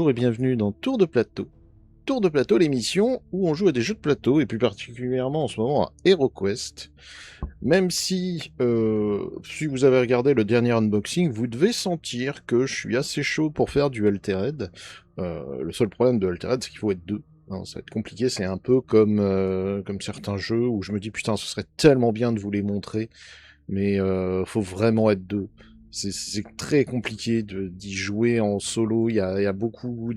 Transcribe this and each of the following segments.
bonjour et bienvenue dans Tour de Plateau. Tour de Plateau, l'émission où on joue à des jeux de plateau, et plus particulièrement en ce moment à HeroQuest. Même si vous avez regardé le dernier unboxing, vous devez sentir que je suis assez chaud pour faire du Altered. Le seul problème de Altered, c'est qu'il faut être deux. Hein, ça va être compliqué, c'est un peu comme certains jeux où je me dis putain, ce serait tellement bien de vous les montrer, mais faut vraiment être deux. C'est très compliqué d'y jouer en solo, il y a beaucoup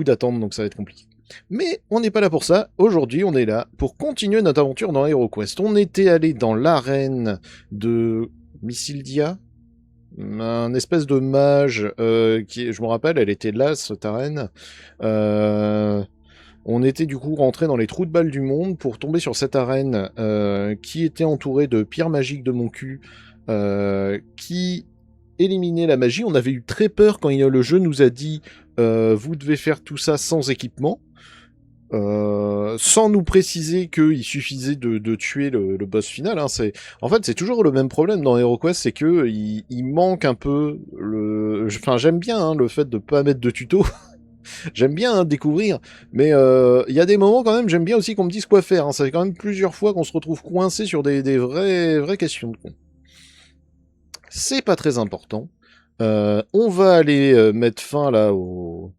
d'attentes, donc ça va être compliqué. Mais on n'est pas là pour ça. Aujourd'hui, on est là pour continuer notre aventure dans HeroQuest. On était allé dans l'arène de Missildia, un espèce de mage je me rappelle, elle était là, cette arène. On était du coup rentré dans les trous de balles du monde pour tomber sur cette arène qui était entourée de pierres magiques de mon cul qui éliminait la magie. On avait eu très peur quand le jeu nous a dit vous devez faire tout ça sans équipement. Sans nous préciser qu'il suffisait de tuer le boss final. Hein. En fait, c'est toujours le même problème dans HeroQuest, c'est que il manque un peu Enfin, j'aime bien hein, le fait de pas mettre de tuto. J'aime bien hein, découvrir, mais il y a des moments quand même, j'aime bien aussi qu'on me dise quoi faire. Hein. Ça fait quand même plusieurs fois qu'on se retrouve coincé sur des vraies questions de con. C'est pas très important. On va aller mettre fin là au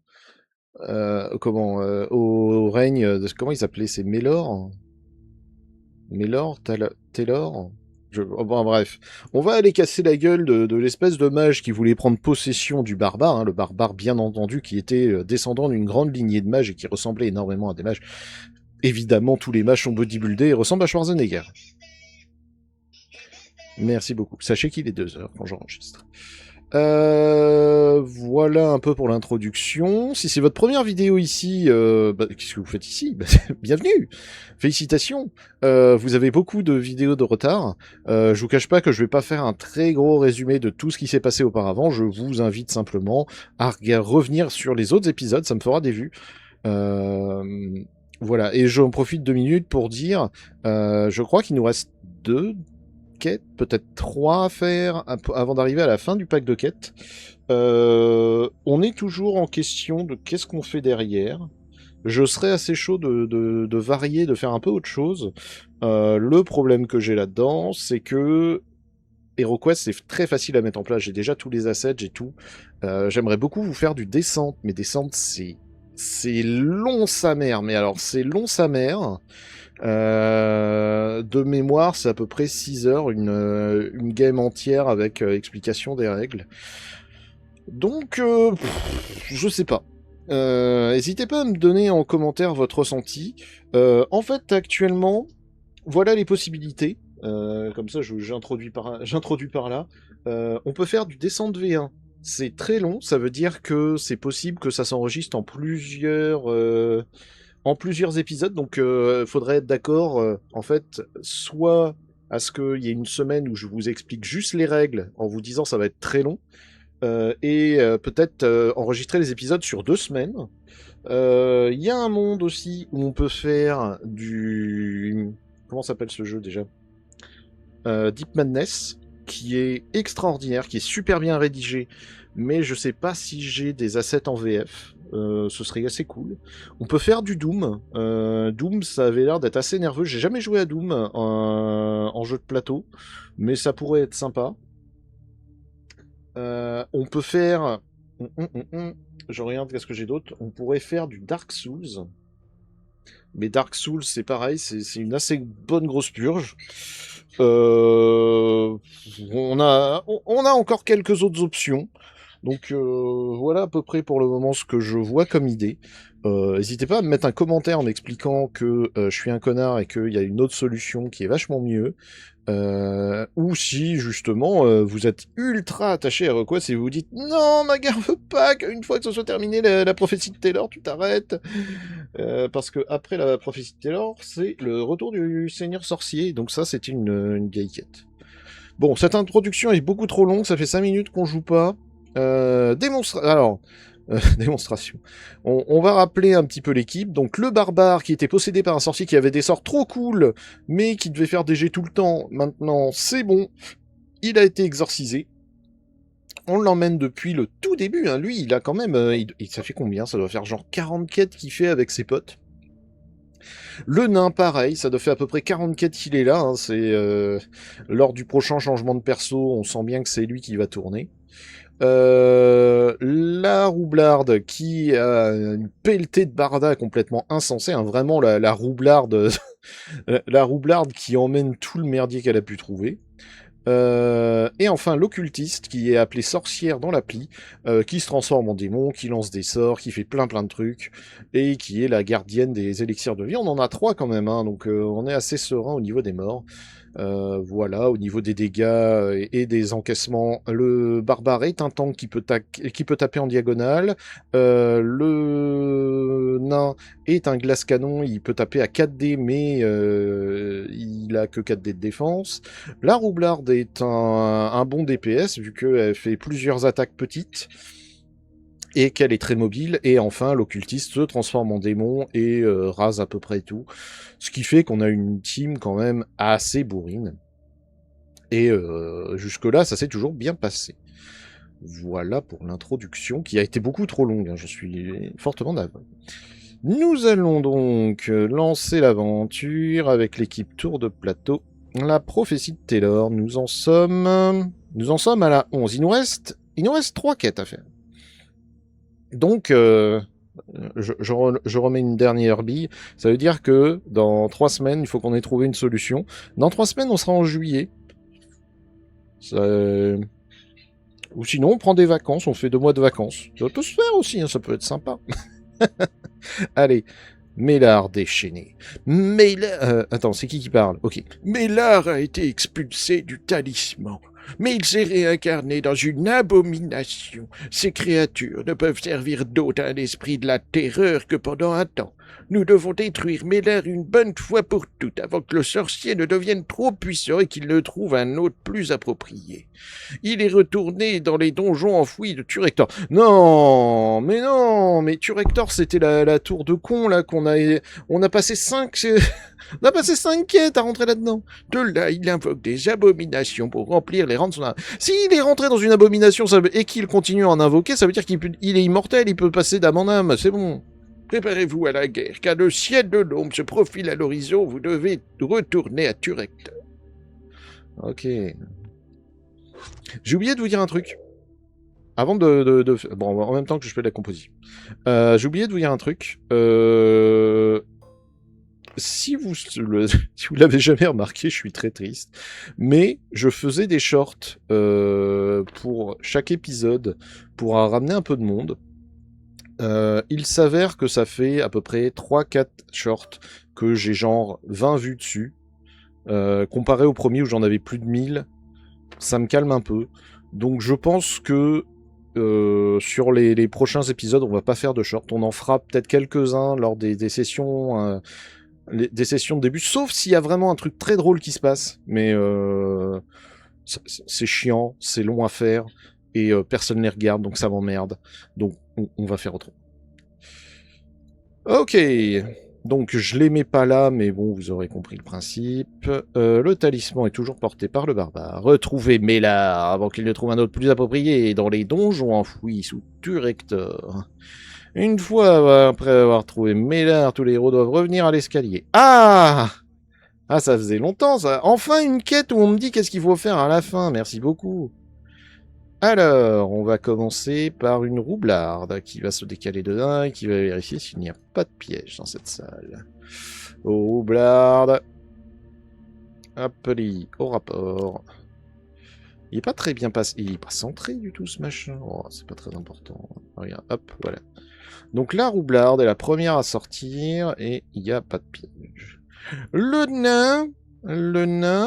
règne de comment il s'appelait, c'est Mélor, Taylor. Bon, bref, on va aller casser la gueule de l'espèce de mage qui voulait prendre possession du barbare, hein, le barbare bien entendu qui était descendant d'une grande lignée de mages et qui ressemblait énormément à des mages. Évidemment, tous les mages sont bodybuildés et ressemblent à Schwarzenegger. Merci beaucoup. Sachez qu'il est 2 heures quand j'enregistre. Voilà un peu pour l'introduction. Si c'est votre première vidéo ici, qu'est-ce que vous faites ici? Bienvenue. Félicitations. Vous avez beaucoup de vidéos de retard. Je vous cache pas que je vais pas faire un très gros résumé de tout ce qui s'est passé auparavant. Je vous invite simplement à revenir sur les autres épisodes. Ça me fera des vues. Voilà. Et j'en profite 2 minutes pour dire, je crois qu'il nous reste 2 quêtes, peut-être 3 à faire avant d'arriver à la fin du pack de quêtes. On est toujours en question de qu'est-ce qu'on fait derrière. Je serais assez chaud de varier, de faire un peu autre chose. Le problème que j'ai là-dedans, c'est que HeroQuest, c'est très facile à mettre en place. J'ai déjà tous les assets, j'ai tout. J'aimerais beaucoup vous faire du descente, mais descente, c'est long sa mère. Mais alors, c'est long sa mère. De mémoire, c'est à peu près 6 heures, une game entière avec explication des règles. Donc, je sais pas. N'hésitez pas à me donner en commentaire votre ressenti. En fait, actuellement, voilà les possibilités. Comme ça, j'introduis par là. On peut faire du descente V1. C'est très long, ça veut dire que c'est possible que ça s'enregistre en plusieurs épisodes, donc faudrait être d'accord, en fait, soit à ce qu'il y ait une semaine où je vous explique juste les règles en vous disant ça va être très long, et peut-être enregistrer les épisodes sur 2 semaines. Il y a un monde aussi où on peut faire du... Comment s'appelle ce jeu déjà? Deep Madness, qui est extraordinaire, qui est super bien rédigé, mais je sais pas si j'ai des assets en VF. Ce serait assez cool. On peut faire du Doom. Doom, ça avait l'air d'être assez nerveux. J'ai jamais joué à Doom en jeu de plateau, mais ça pourrait être sympa. On peut faire... Je regarde qu'est-ce que j'ai d'autre. On pourrait faire du Dark Souls. Mais Dark Souls, c'est pareil, c'est une assez bonne grosse purge. On a encore quelques autres options. Donc voilà à peu près pour le moment ce que je vois comme idée. N'hésitez pas à me mettre un commentaire en m'expliquant que je suis un connard et qu'il y a une autre solution qui est vachement mieux. Ou si justement vous êtes ultra attaché à HeroQuest et vous vous dites non, ma guerre veut pas qu'une fois que ce soit terminé la prophétie de Taylor, tu t'arrêtes. Parce que après la prophétie de Taylor, c'est le retour du Seigneur Sorcier. Donc ça, c'est une vieille quête. Bon, cette introduction est beaucoup trop longue, ça fait 5 minutes qu'on joue pas. Démonstration. On va rappeler un petit peu l'équipe. Donc le barbare qui était possédé par un sorcier qui avait des sorts trop cool, mais qui devait faire des jets tout le temps. Maintenant, c'est bon. Il a été exorcisé. On l'emmène depuis le tout début, hein. Lui, il a quand même... ça fait combien? Ça doit faire genre 40 quêtes qu'il fait avec ses potes. Le nain, pareil, ça doit faire à peu près 40 quêtes qu'il est là. Hein. Lors du prochain changement de perso, on sent bien que c'est lui qui va tourner. La roublarde qui a une pelletée de barda complètement insensée, hein, vraiment la roublarde, la roublarde qui emmène tout le merdier qu'elle a pu trouver. Et enfin l'occultiste qui est appelé sorcière dans l'appli, qui se transforme en démon, qui lance des sorts, qui fait plein de trucs, et qui est la gardienne des élixirs de vie. On en a 3 quand même, hein, donc on est assez serein au niveau des morts. Voilà, au niveau des dégâts et des encaissements, le barbare est un tank qui peut taper en diagonale. Le nain est un glace canon, il peut taper à 4D, mais il a que 4D de défense. La roublarde est un bon DPS, vu qu'elle fait plusieurs attaques petites et qu'elle est très mobile. Et enfin, l'occultiste se transforme en démon et rase à peu près tout. Ce qui fait qu'on a une team quand même assez bourrine. Et jusque-là, ça s'est toujours bien passé. Voilà pour l'introduction, qui a été beaucoup trop longue. Hein, je suis fortement navré. Nous allons donc lancer l'aventure avec l'équipe Tour de Plateau. La prophétie de Taylor. Nous en sommes à la 11. Il nous reste 3 quêtes à faire. Donc, je remets une dernière bille. Ça veut dire que dans 3 semaines, il faut qu'on ait trouvé une solution. Dans 3 semaines, on sera en juillet. Ou sinon, on prend des vacances, on fait 2 mois de vacances. Ça peut se faire aussi, hein, ça peut être sympa. Allez, Mélard déchaîné. Attends, c'est qui parle? Ok. Mélard a été expulsé du talisman. Mais il s'est réincarné dans une abomination. Ces créatures ne peuvent servir d'hôte à l'esprit de la terreur que pendant un temps. Nous devons détruire Mélard une bonne fois pour toutes avant que le sorcier ne devienne trop puissant et qu'il ne trouve un hôte plus approprié. Il est retourné dans les donjons enfouis de Turector. Non, mais Turector, c'était la tour de con, là, on a passé 5... On a passé 5 quêtes à rentrer là-dedans. De là, il invoque des abominations pour remplir les rangs de son âme. S'il est rentré dans une abomination et qu'il continue à en invoquer, ça veut dire qu'il est immortel, il peut passer d'âme en âme, c'est bon. Préparez-vous à la guerre, car le ciel de l'ombre se profile à l'horizon, vous devez retourner à Turector. Ok. J'ai oublié de vous dire un truc. Avant Bon, en même temps que je fais la composition. J'ai oublié de vous dire un truc. Si vous l'avez jamais remarqué, je suis très triste. Mais je faisais des shorts pour chaque épisode pour ramener un peu de monde. Il s'avère que ça fait à peu près 3-4 shorts que j'ai genre 20 vues dessus. Comparé au premier où j'en avais plus de 1000, ça me calme un peu. Donc je pense que sur les prochains épisodes, on va pas faire de shorts. On en fera peut-être quelques-uns lors des sessions... des sessions de début, sauf s'il y a vraiment un truc très drôle qui se passe. Mais c'est chiant, c'est long à faire, et personne ne les regarde, donc ça m'emmerde. Donc on va faire autrement. Ok, donc je les mets pas là, mais bon, vous aurez compris le principe. Le talisman est toujours porté par le barbare. Retrouvez Mélard avant qu'il ne trouve un autre plus approprié dans les donjons enfouis sous Turector. Une fois après avoir trouvé Mélard, tous les héros doivent revenir à l'escalier. Ah! Ah, ça faisait longtemps, ça. Enfin, une quête où on me dit qu'est-ce qu'il faut faire à la fin. Merci beaucoup. Alors, on va commencer par une roublarde qui va se décaler de 1 et qui va vérifier s'il n'y a pas de piège dans cette salle. Roublarde. Hop, au rapport. Il est pas très bien passé. Il est pas centré du tout, ce machin. Oh, c'est pas très important. Regarde, hop, voilà. Donc la roublarde est la première à sortir et il n'y a pas de piège. Le nain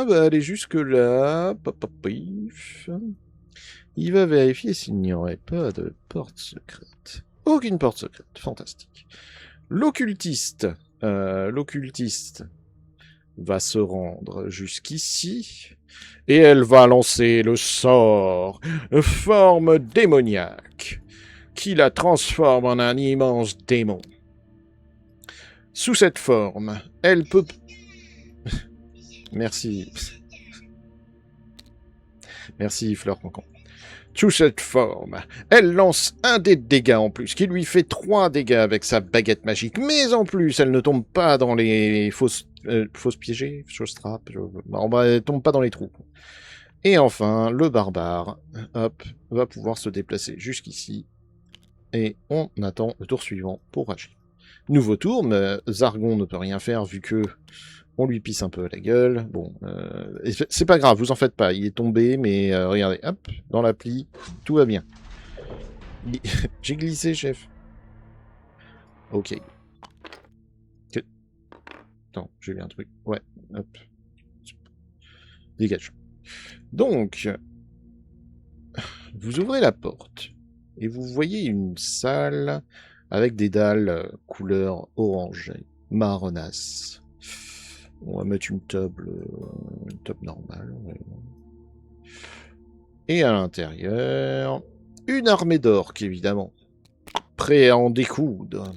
va aller jusque là. Il va vérifier s'il n'y aurait pas de porte secrète. Aucune porte secrète, fantastique. L'occultiste va se rendre jusqu'ici et elle va lancer le sort forme démoniaque qui la transforme en un immense démon. Sous cette forme, elle peut... Merci. Merci, Fleur Cancan. sous cette forme. Elle lance un dé de dégâts en plus, qui lui fait 3 dégâts avec sa baguette magique. Mais en plus, elle ne tombe pas dans les fausses piégées, fausses trappes. Elle tombe pas dans les trous. Et enfin, le barbare, hop, va pouvoir se déplacer jusqu'ici. Et on attend le tour suivant pour agir. Nouveau tour, mais Zargon ne peut rien faire vu que on lui pisse un peu à la gueule. Bon, c'est pas grave, vous en faites pas. Il est tombé, mais regardez, hop, dans l'appli, tout va bien. J'ai glissé, chef. Ok. Attends, j'ai vu un truc. Ouais, hop. Dégage. Donc, vous ouvrez la porte et vous voyez une salle avec des dalles couleur orange, marronasse. On va mettre une table normale. Et à l'intérieur, une armée d'orques, évidemment. Prêt à en découdre.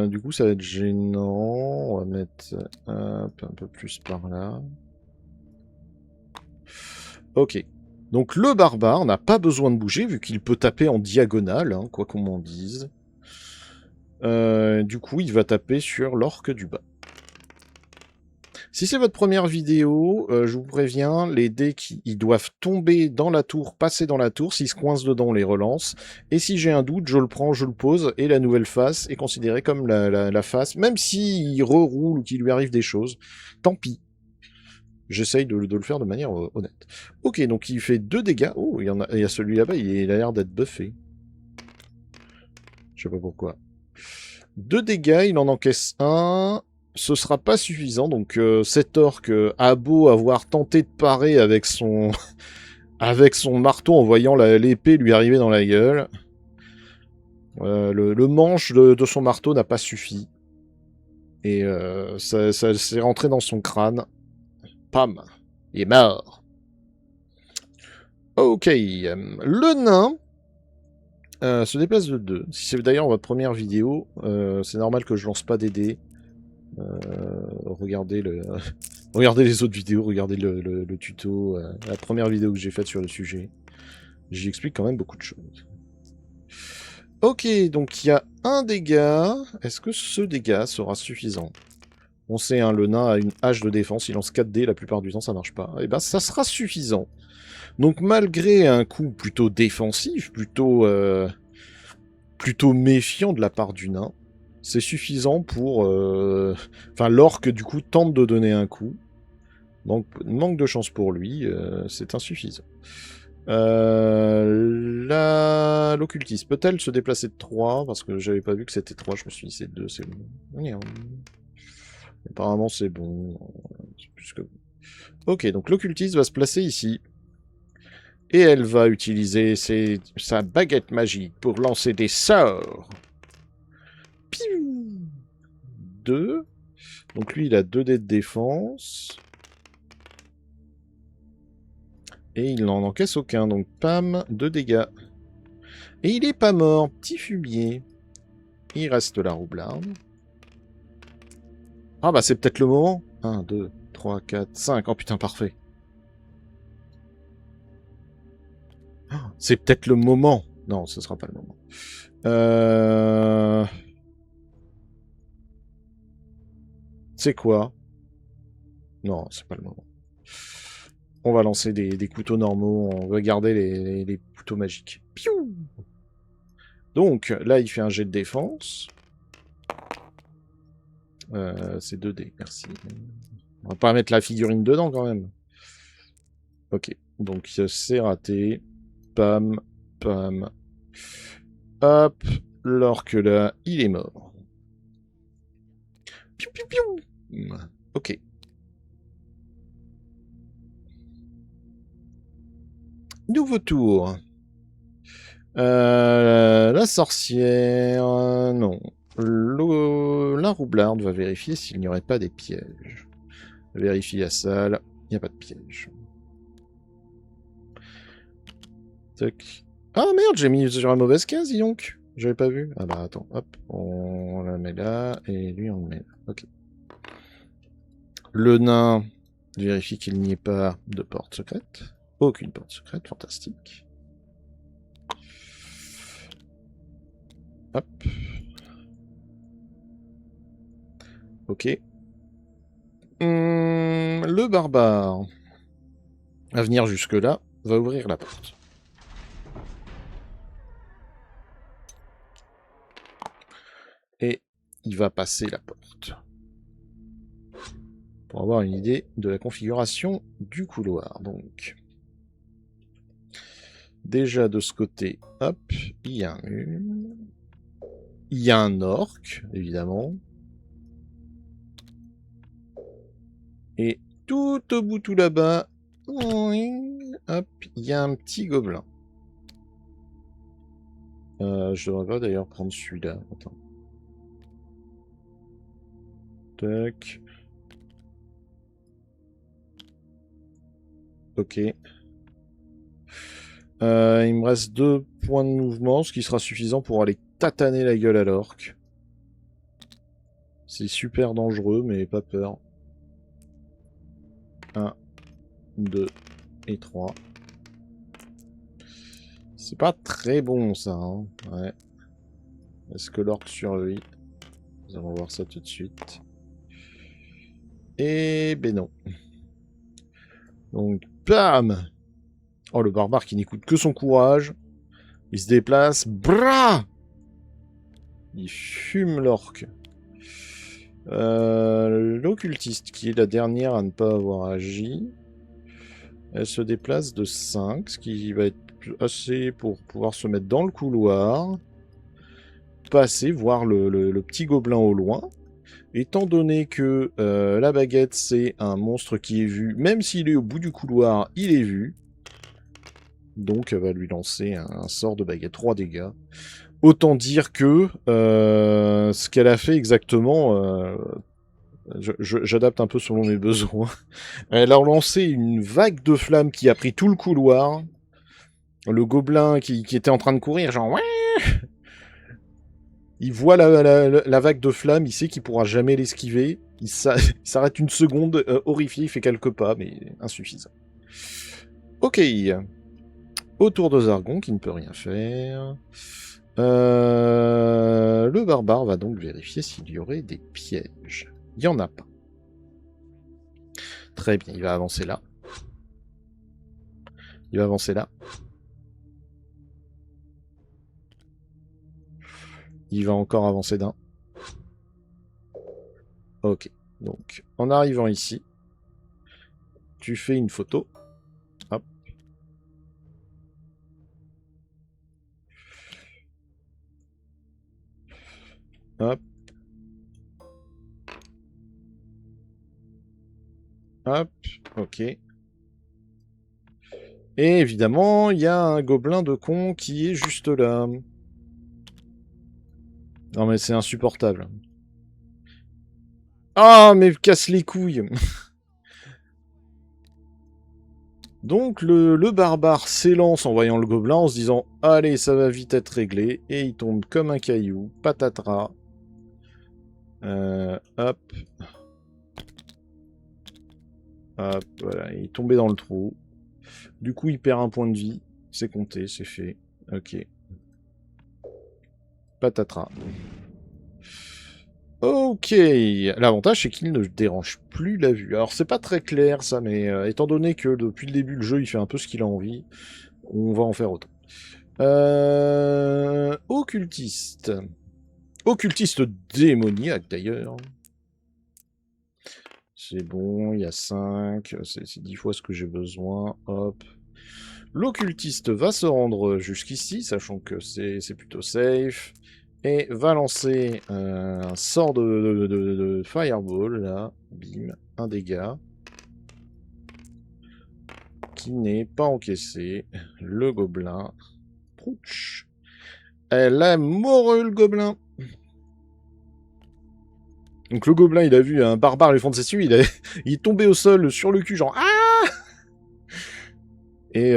Du coup, ça va être gênant. On va mettre un peu plus par là. Ok. Donc le barbare n'a pas besoin de bouger vu qu'il peut taper en diagonale, hein, quoi qu'on m'en dise. Du coup, il va taper sur l'orque du bas. Si c'est votre première vidéo, je vous préviens, les dés ils doivent tomber dans la tour, passer dans la tour. S'ils se coincent dedans, on les relance. Et si j'ai un doute, je le prends, je le pose, et la nouvelle face est considérée comme la face, même s'il reroule ou qu'il lui arrive des choses. Tant pis. J'essaye de le faire de manière honnête. Ok, donc il fait 2 dégâts. Oh, il y a celui là-bas, il a l'air d'être buffé. Je sais pas pourquoi. 2 dégâts, il en encaisse un. Ce sera pas suffisant, donc cet orc a beau avoir tenté de parer avec son avec son marteau en voyant l'épée lui arriver dans la gueule. Le manche de son marteau n'a pas suffi. Et ça s'est rentré dans son crâne. Pam! Il est mort. Ok. Le nain se déplace de 2. Si c'est d'ailleurs votre première vidéo, c'est normal que je lance pas des dés. Regardez regardez les autres vidéos, regardez le tuto, la première vidéo que j'ai faite sur le sujet. J'y explique quand même beaucoup de choses. Ok, donc il y a un dégât. Est-ce que ce dégât sera suffisant? On sait, hein, le nain a une hache de défense, il lance 4 dés, la plupart du temps ça marche pas. Et ben ça sera suffisant. Donc malgré un coup plutôt défensif, plutôt méfiant de la part du nain, c'est suffisant pour... Enfin, l'orque, du coup, tente de donner un coup. Donc, manque de chance pour lui, c'est insuffisant. L'occultiste, peut-elle se déplacer de 3? Parce que j'avais pas vu que c'était 3, je me suis dit c'est 2, c'est bon. Apparemment c'est bon. Plus que... Ok, donc l'occultiste va se placer ici. Et elle va utiliser sa baguette magique pour lancer des sorts. Piou 2. Donc lui, il a 2 dés de défense. Et il n'en encaisse aucun. Donc pam, 2 dégâts. Et il est pas mort. Petit fumier. Il reste la roublarde. Ah bah c'est peut-être le moment. 1, 2, 3, 4, 5. Oh putain, parfait. C'est peut-être le moment. Non, ce sera pas le moment. C'est quoi? Non, c'est pas le moment. On va lancer des couteaux normaux. On va garder les couteaux magiques. Piou! Donc, là, il fait un jet de défense. C'est 2D, merci. On va pas mettre la figurine dedans, quand même. Ok, donc c'est raté. Pam, pam. Hop, l'orque là, il est mort. Piou, piou, piou. Ok. Nouveau tour. La sorcière... non. La roublarde va vérifier s'il n'y aurait pas des pièges. Vérifie la salle. Il n'y a pas de piège. Tac. Ah merde, j'ai mis sur la mauvaise case, dis donc. J'avais pas vu. Ah bah attends, hop. On la met là, et lui on le met là. Ok. Le nain vérifie qu'il n'y ait pas de porte secrète. Aucune porte secrète, fantastique. Hop. Ok. Le barbare, à venir jusque-là, va ouvrir la porte. Et il va passer la porte. Pour avoir une idée de la configuration du couloir. Donc, déjà de ce côté, hop, il y a un mur. Il y a un orc, évidemment. Et tout au bout, tout là-bas, hop, il y a un petit gobelin. Je devrais pas d'ailleurs prendre celui-là. Attends. Tac. Ok. Il me reste 2 points de mouvement, ce qui sera suffisant pour aller tataner la gueule à l'orque. C'est super dangereux, mais pas peur. 1, 2 et 3. C'est pas très bon, ça. Hein. Ouais. Est-ce que l'orque survit? Nous allons voir ça tout de suite. Et ben non. Donc, bam! Oh, le barbare qui n'écoute que son courage. Il se déplace. Bra! Il fume l'orque. L'occultiste, qui est la dernière à ne pas avoir agi. Elle se déplace de 5, ce qui va être assez pour pouvoir se mettre dans le couloir. Passer, voir le petit gobelin au loin. Étant donné que la baguette, c'est un monstre qui est vu, même s'il est au bout du couloir, il est vu. Donc, elle va lui lancer un sort de baguette, 3 dégâts. Autant dire que ce qu'elle a fait exactement, j'adapte un peu selon mes besoins. Elle a lancé une vague de flammes qui a pris tout le couloir. Le gobelin qui était en train de courir, genre... Ouais, il voit la vague de flammes, il sait qu'il pourra jamais l'esquiver. Il s'arrête une seconde, horrifié, il fait quelques pas, mais insuffisant. Ok. Autour de Zargon, qui ne peut rien faire. Le barbare va donc vérifier s'il y aurait des pièges. Il n'y en a pas. Très bien, il va avancer là. Il va avancer là. Il va encore avancer d'un. Ok. Donc, en arrivant ici, tu fais une photo. Hop. Hop. Hop. Ok. Et évidemment, il y a un gobelin de con qui est juste là. Non mais c'est insupportable. Ah, mais casse les couilles. Donc le barbare s'élance en voyant le gobelin en se disant « Allez, ça va vite être réglé ». Et il tombe comme un caillou, patatras. Hop. Hop, voilà, il est tombé dans le trou. Du coup, il perd un point de vie. C'est compté, c'est fait. Ok. Patatras. Ok, l'avantage c'est qu'il ne dérange plus la vue. Alors c'est pas très clair ça, mais étant donné que depuis le début le jeu il fait un peu ce qu'il a envie, on va en faire autant. Occultiste. Occultiste démoniaque d'ailleurs. C'est bon, il y a 5, c'est 10 fois ce que j'ai besoin, hop. L'occultiste va se rendre jusqu'ici, sachant que c'est plutôt safe. Et va lancer un sort de fireball, là. Bim, un dégât. Qui n'est pas encaissé. Le gobelin. Prouch. Elle a mordu le gobelin. Donc le gobelin, il a vu un barbare lui foncer dessus, il est tombé au sol sur le cul, genre ah. Et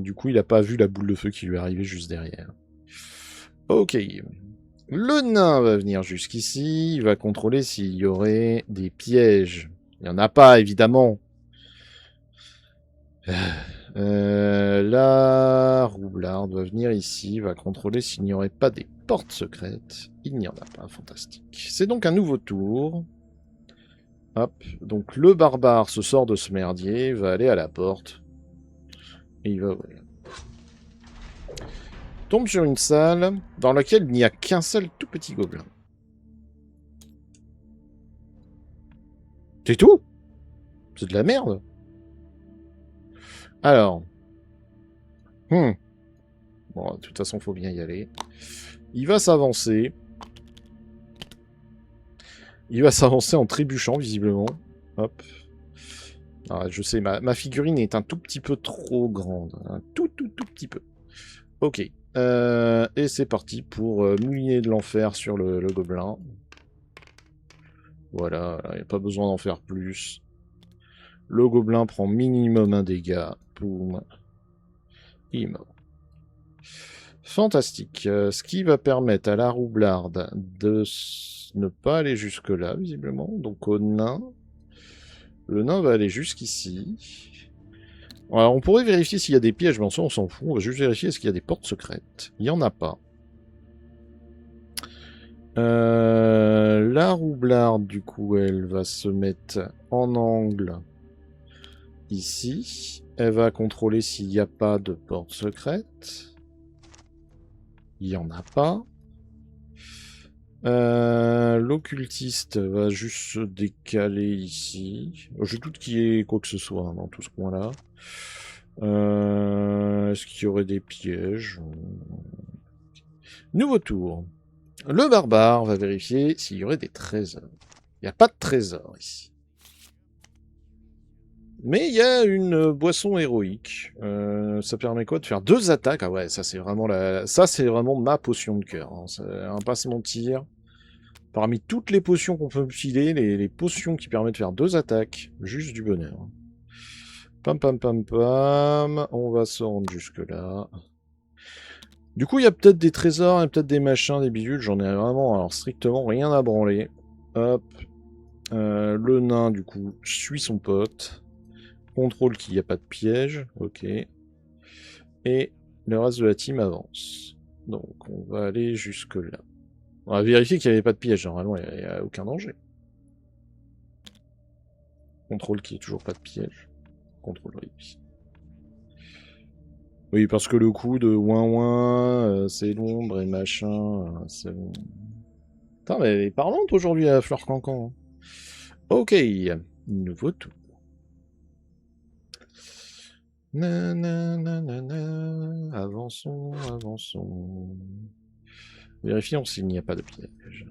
du coup, il a pas vu la boule de feu qui lui est arrivée juste derrière. Ok. Le nain va venir jusqu'ici, il va contrôler s'il y aurait des pièges. Il n'y en a pas, évidemment. La roublarde va venir ici, va contrôler s'il n'y aurait pas des portes secrètes. Il n'y en a pas, fantastique. C'est donc un nouveau tour. Hop, donc le barbare se sort de ce merdier, va aller à la porte. Et il va ouvrir. Tombe sur une salle dans laquelle il n'y a qu'un seul tout petit gobelin. C'est tout? C'est de la merde. Alors. Bon, de toute façon, faut bien y aller. Il va s'avancer. Il va s'avancer en trébuchant, visiblement. Hop. Ah, je sais, ma figurine est un tout petit peu trop grande. Un tout petit peu. Ok. Et c'est parti pour mouliner de l'enfer sur le gobelin. Voilà, il n'y a pas besoin d'en faire plus. Le gobelin prend minimum un dégât. Boum. Il est mort. Fantastique. Ce qui va permettre à la roublarde de ne pas aller jusque-là, visiblement. Donc au nain. Le nain va aller jusqu'ici. Alors on pourrait vérifier s'il y a des pièges, mais en soi on s'en fout. On va juste vérifier est-ce qu'il y a des portes secrètes. Il n'y en a pas. La roublarde, du coup, elle va se mettre en angle ici. Elle va contrôler s'il n'y a pas de porte secrète. Il n'y en a pas. L'occultiste va juste se décaler ici. Je doute qu'il y ait quoi que ce soit dans tout ce coin-là. Est-ce qu'il y aurait des pièges? Nouveau tour. Le barbare va vérifier s'il y aurait des trésors. Il n'y a pas de trésor ici. Mais il y a une boisson héroïque. Ça permet quoi? De faire 2 attaques. Ah ouais, ça c'est vraiment ma potion de cœur. Hein. On va pas se mentir. Parmi toutes les potions qu'on peut me filer, les potions qui permettent de faire 2 attaques, juste du bonheur. Pam pam pam pam. On va se rendre jusque là. Du coup, il y a peut-être des trésors, et peut-être des machins, des bidules. J'en ai vraiment, alors strictement rien à branler. Hop. Le nain, du coup, suit son pote. Contrôle qu'il n'y a pas de piège. Ok. Et le reste de la team avance. Donc, on va aller jusque là. On va vérifier qu'il n'y avait pas de piège. Normalement, il n'y a aucun danger. Contrôle qu'il n'y ait toujours pas de piège. Contrôle oui. Oui, parce que le coup de ouin c'est l'ombre et machin, c'est bon. Putain, mais elle est parlante aujourd'hui à Fleur Cancan. Ok, nouveau tour. Avançons, avançons. Vérifions s'il n'y a pas de piège.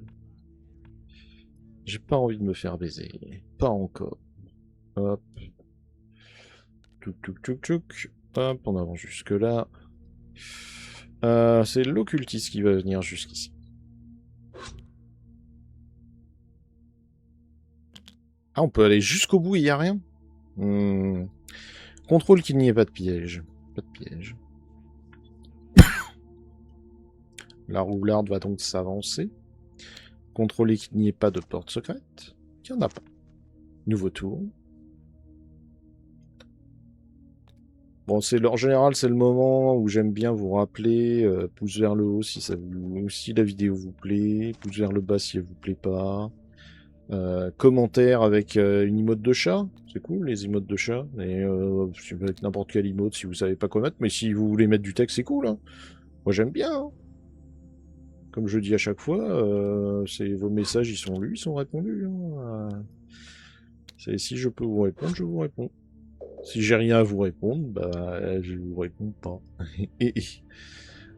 J'ai pas envie de me faire baiser. Pas encore. Hop. Tchouk. Hop, on avance jusque là. C'est l'occultiste qui va venir jusqu'ici. Ah, on peut aller jusqu'au bout et il n'y a rien. Contrôle qu'il n'y ait pas de piège. Pas de piège. La roublarde va donc s'avancer. Contrôler qu'il n'y ait pas de porte secrète. Il n'y en a pas. Nouveau tour. Bon, en général, c'est le moment où j'aime bien vous rappeler. Pouce vers le haut si si la vidéo vous plaît. Pouce vers le bas si elle vous plaît pas. Commentaire avec une emote de chat. C'est cool, les emotes de chat. Et avec n'importe quelle emote si vous savez pas quoi mettre. Mais si vous voulez mettre du texte, c'est cool. Hein. Moi, j'aime bien. Hein. Comme je dis à chaque fois, vos messages, ils sont lus, ils sont répondus. Hein. Si je peux vous répondre, je vous réponds. Si j'ai rien à vous répondre, bah, je vous réponds pas. Et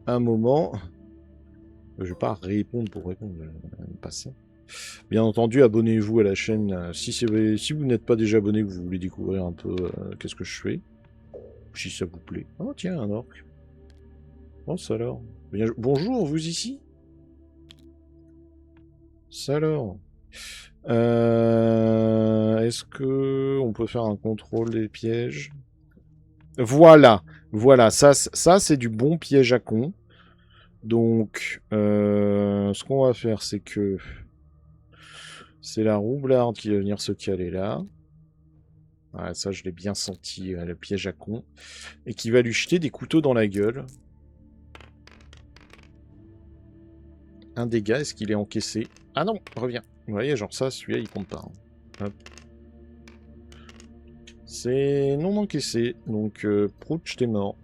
à un moment, je vais pas répondre pour répondre, pas ça. Bien entendu, abonnez-vous à la chaîne si vous n'êtes pas déjà abonné, que vous voulez découvrir un peu qu'est-ce que je fais. Si ça vous plaît. Oh tiens, un orc. Oh ça alors. Bien, bonjour, vous ici? Ça alors. Est-ce que on peut faire un contrôle des pièges? Voilà, ça c'est du bon piège à con. Donc, ce qu'on va faire, c'est que c'est la roublarde qui va venir se caler là. Ouais, ça, je l'ai bien senti, le piège à con. Et qui va lui jeter des couteaux dans la gueule. Un dégât, est-ce qu'il est encaissé? Ah non, reviens. Vous voyez, genre ça, celui-là, il compte pas. Hein. Hop. C'est non encaissé, donc Prouch, t'es mort.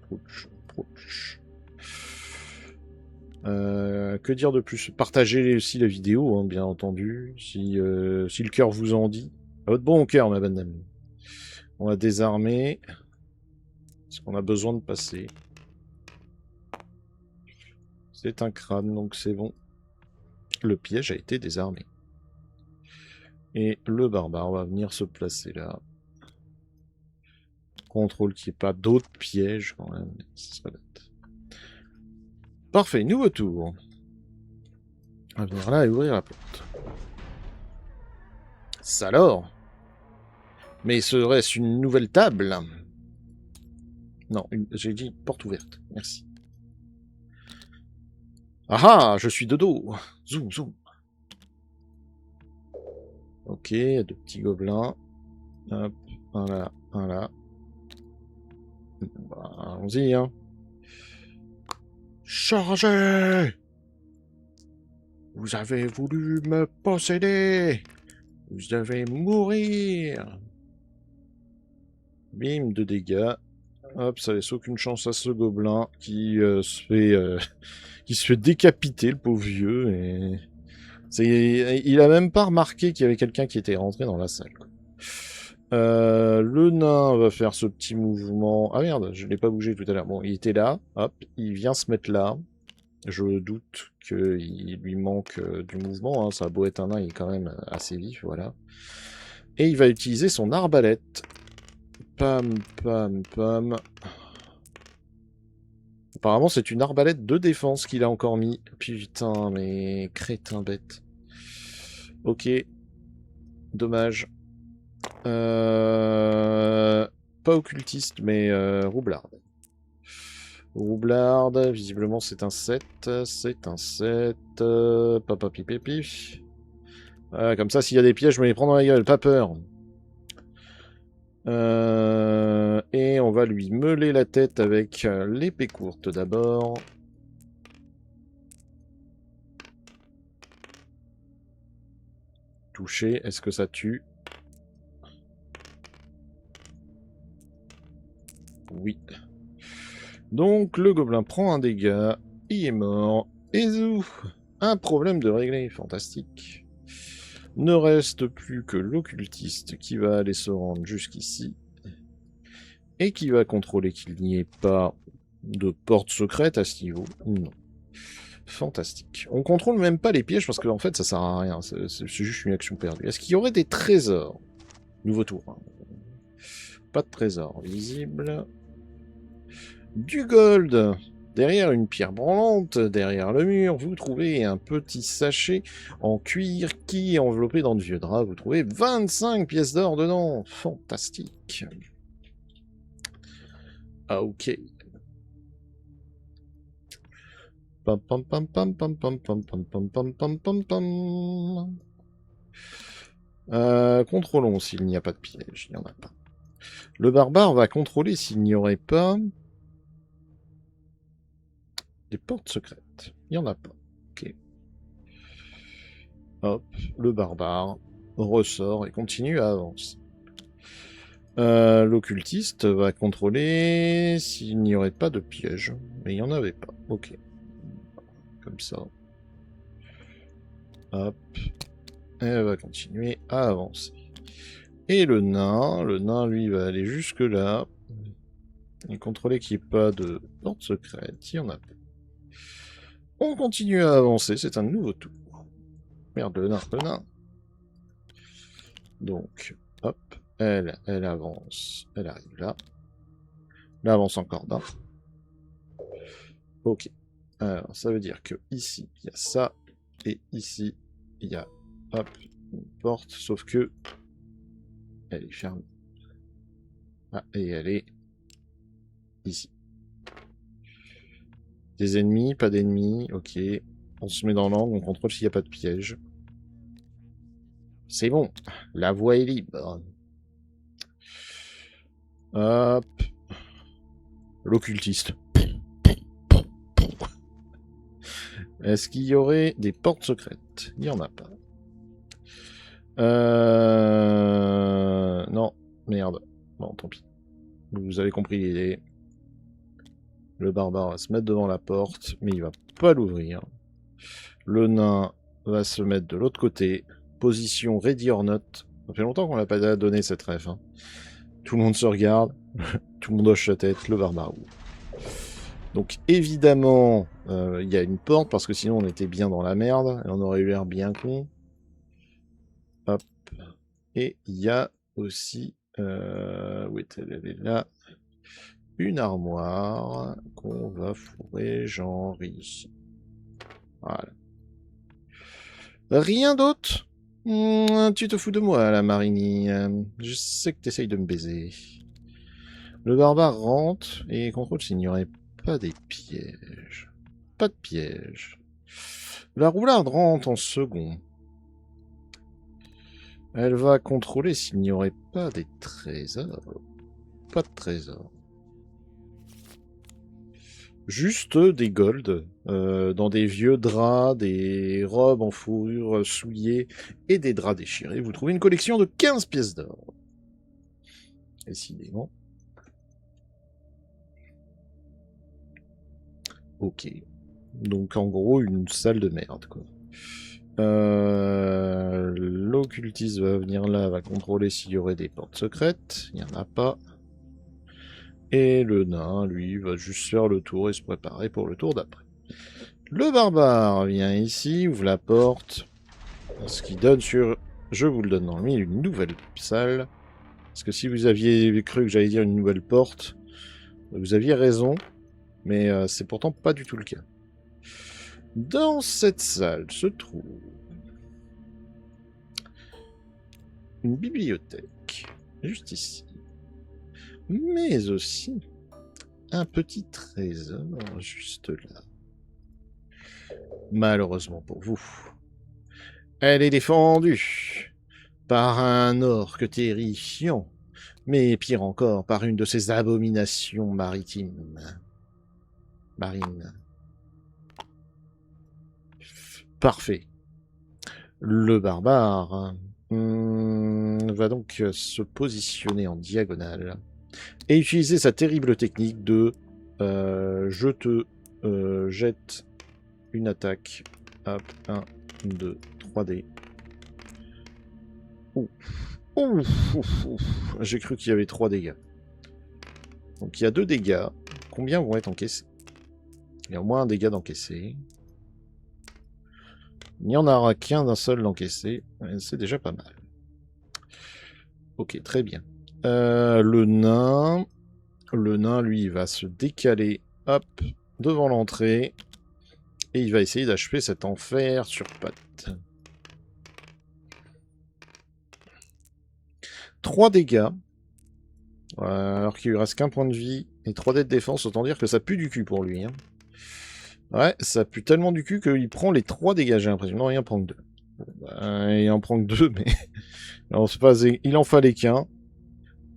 Prouch, Prouch. Que dire de plus? Partagez aussi la vidéo, hein, bien entendu, si le cœur vous en dit. À votre bon cœur, ma bonne amie. On va désarmer. Parce qu'on a besoin de passer. C'est un crâne, donc c'est bon. Le piège a été désarmé. Et le barbare va venir se placer là. Contrôle qu'il n'y ait pas d'autres pièges quand même. Ce serait bête. Parfait, nouveau tour. On va venir là et ouvrir la porte. Ça alors? Mais serait-ce une nouvelle table? Non, j'ai dit porte ouverte. Merci. Ah ah, je suis de dos. Zoom, zoom. Ok, deux petits gobelins. Hop, un là, un là. Bah, allons-y, hein. Chargez! Vous avez voulu me posséder! Vous devez mourir! Bim, 2 dégâts. Hop, ça laisse aucune chance à ce gobelin qui qui se fait décapiter, le pauvre vieux. Et il a même pas remarqué qu'il y avait quelqu'un qui était rentré dans la salle. Quoi. Le nain va faire ce petit mouvement. Ah merde, je l'ai pas bougé tout à l'heure. Bon, il était là. Hop, il vient se mettre là. Je doute qu'il lui manque du mouvement. Hein. Ça a beau être un nain, il est quand même assez vif, voilà. Et il va utiliser son arbalète. Pam, pam, pam. Apparemment, c'est une arbalète de défense qu'il a encore mis. Putain, mais crétin bête. Ok. Dommage. Pas occultiste, mais roublarde. Roublarde, visiblement c'est un 7. C'est un 7. Papa pipépi. Comme ça, s'il y a des pièges, je me les prends dans la gueule, pas peur. Et on va lui meuler la tête avec l'épée courte d'abord. Toucher, est-ce que ça tue? Oui. Donc le gobelin prend un dégât, il est mort. Et zou, un problème de réglé, fantastique. Ne reste plus que l'occultiste qui va aller se rendre jusqu'ici. Et qui va contrôler qu'il n'y ait pas de porte secrète à ce niveau. Non. Fantastique. On contrôle même pas les pièges parce qu'en fait ça sert à rien. C'est juste une action perdue. Est-ce qu'il y aurait des trésors? Nouveau tour. Hein. Pas de trésors visibles. Du gold. Derrière une pierre branlante, derrière le mur, vous trouvez un petit sachet en cuir qui est enveloppé dans de vieux draps. Vous trouvez 25 pièces d'or dedans. Fantastique. Ah, ok. Pam pam pam pam pam pam pam pam pam pam pam pam pam. Contrôlons s'il n'y a pas de piège. Il n'y en a pas. Le barbare va contrôler s'il n'y aurait pas des portes secrètes. Il n'y en a pas. Ok. Hop, le barbare ressort et continue à avancer. L'occultiste va contrôler s'il n'y aurait pas de piège. Mais il n'y en avait pas. Ok. Comme ça. Hop. Elle va continuer à avancer. Et le nain, lui, va aller jusque là. Et contrôler qu'il n'y ait pas de porte secrète. Il y en a pas. On continue à avancer, c'est un nouveau tour. Merde, le nain. Donc, hop, elle avance. Elle arrive là. Elle avance encore d'un. Ok. Alors, ça veut dire que ici, il y a ça. Et ici, il y a, hop, une porte. Sauf que elle est fermée. Ah, et elle est ici. Des ennemis, pas d'ennemis, ok. On se met dans l'angle, on contrôle s'il n'y a pas de piège. C'est bon, la voie est libre. Hop. L'occultiste. Est-ce qu'il y aurait des portes secrètes? Il n'y en a pas. Non, merde. Bon, tant pis. Vous avez compris l'idée. Le barbare va se mettre devant la porte, mais il va pas l'ouvrir. Le nain va se mettre de l'autre côté. Position ready or not. Ça fait longtemps qu'on n'a pas donné cette ref. Hein. Tout le monde se regarde. Tout le monde hoche la tête. Le barbare ouvre. Donc évidemment, il y a une porte, parce que sinon on était bien dans la merde. Et on aurait eu l'air bien con. Hop. Et il y a aussi... où est-elle? Elle est là. Une armoire qu'on va fourrer genre ici. Voilà. Rien d'autre? Tu te fous de moi, la Marini. Je sais que t'essayes de me baiser. Le barbare rentre et contrôle s'il n'y aurait pas des pièges. Pas de pièges. La roularde rentre en second. Elle va contrôler s'il n'y aurait pas des trésors. Pas de trésors. Juste des golds, dans des vieux draps, des robes en fourrure souillées et des draps déchirés. Vous trouvez une collection de 15 pièces d'or. Décidément. Ok. Donc en gros, une salle de merde, quoi. L'occultiste va venir là, va contrôler s'il y aurait des portes secrètes. Il n'y en a pas. Et le nain, lui, va juste faire le tour et se préparer pour le tour d'après. Le barbare vient ici, ouvre la porte. Ce qui donne sur... Je vous le donne dans le mille, une nouvelle salle. Parce que si vous aviez cru que j'allais dire une nouvelle porte, vous aviez raison. Mais c'est pourtant pas du tout le cas. Dans cette salle se trouve une bibliothèque, juste ici. Mais aussi un petit trésor juste là. Malheureusement pour vous, elle est défendue par un orque terrifiant, mais pire encore, par une de ces abominations maritimes. Marines. Parfait. Le barbare va donc se positionner en diagonale et utiliser sa terrible technique de je te jette une attaque. Hop, 1, 2, 3D. Ouf. Ouf, ouf, ouf. J'ai cru qu'il y avait 3 dégâts. Donc il y a 2 dégâts. Combien vont être encaissés? Il y a au moins un dégât d'encaissé. Il n'y en aura qu'un d'un seul d'encaissé. C'est déjà pas mal. Ok, très bien. Le nain, lui, il va se décaler, hop, devant l'entrée. Et il va essayer d'achever cet enfer sur pattes. 3 dégâts. Alors qu'il lui reste qu'un point de vie et 3 dés de défense, autant dire que ça pue du cul pour lui. Hein. Ouais, ça pue tellement du cul qu'il prend les 3 dégâts, j'ai l'impression. Non, il en prend que 2. Il en prend que 2, mais... Alors, il en fallait qu'un.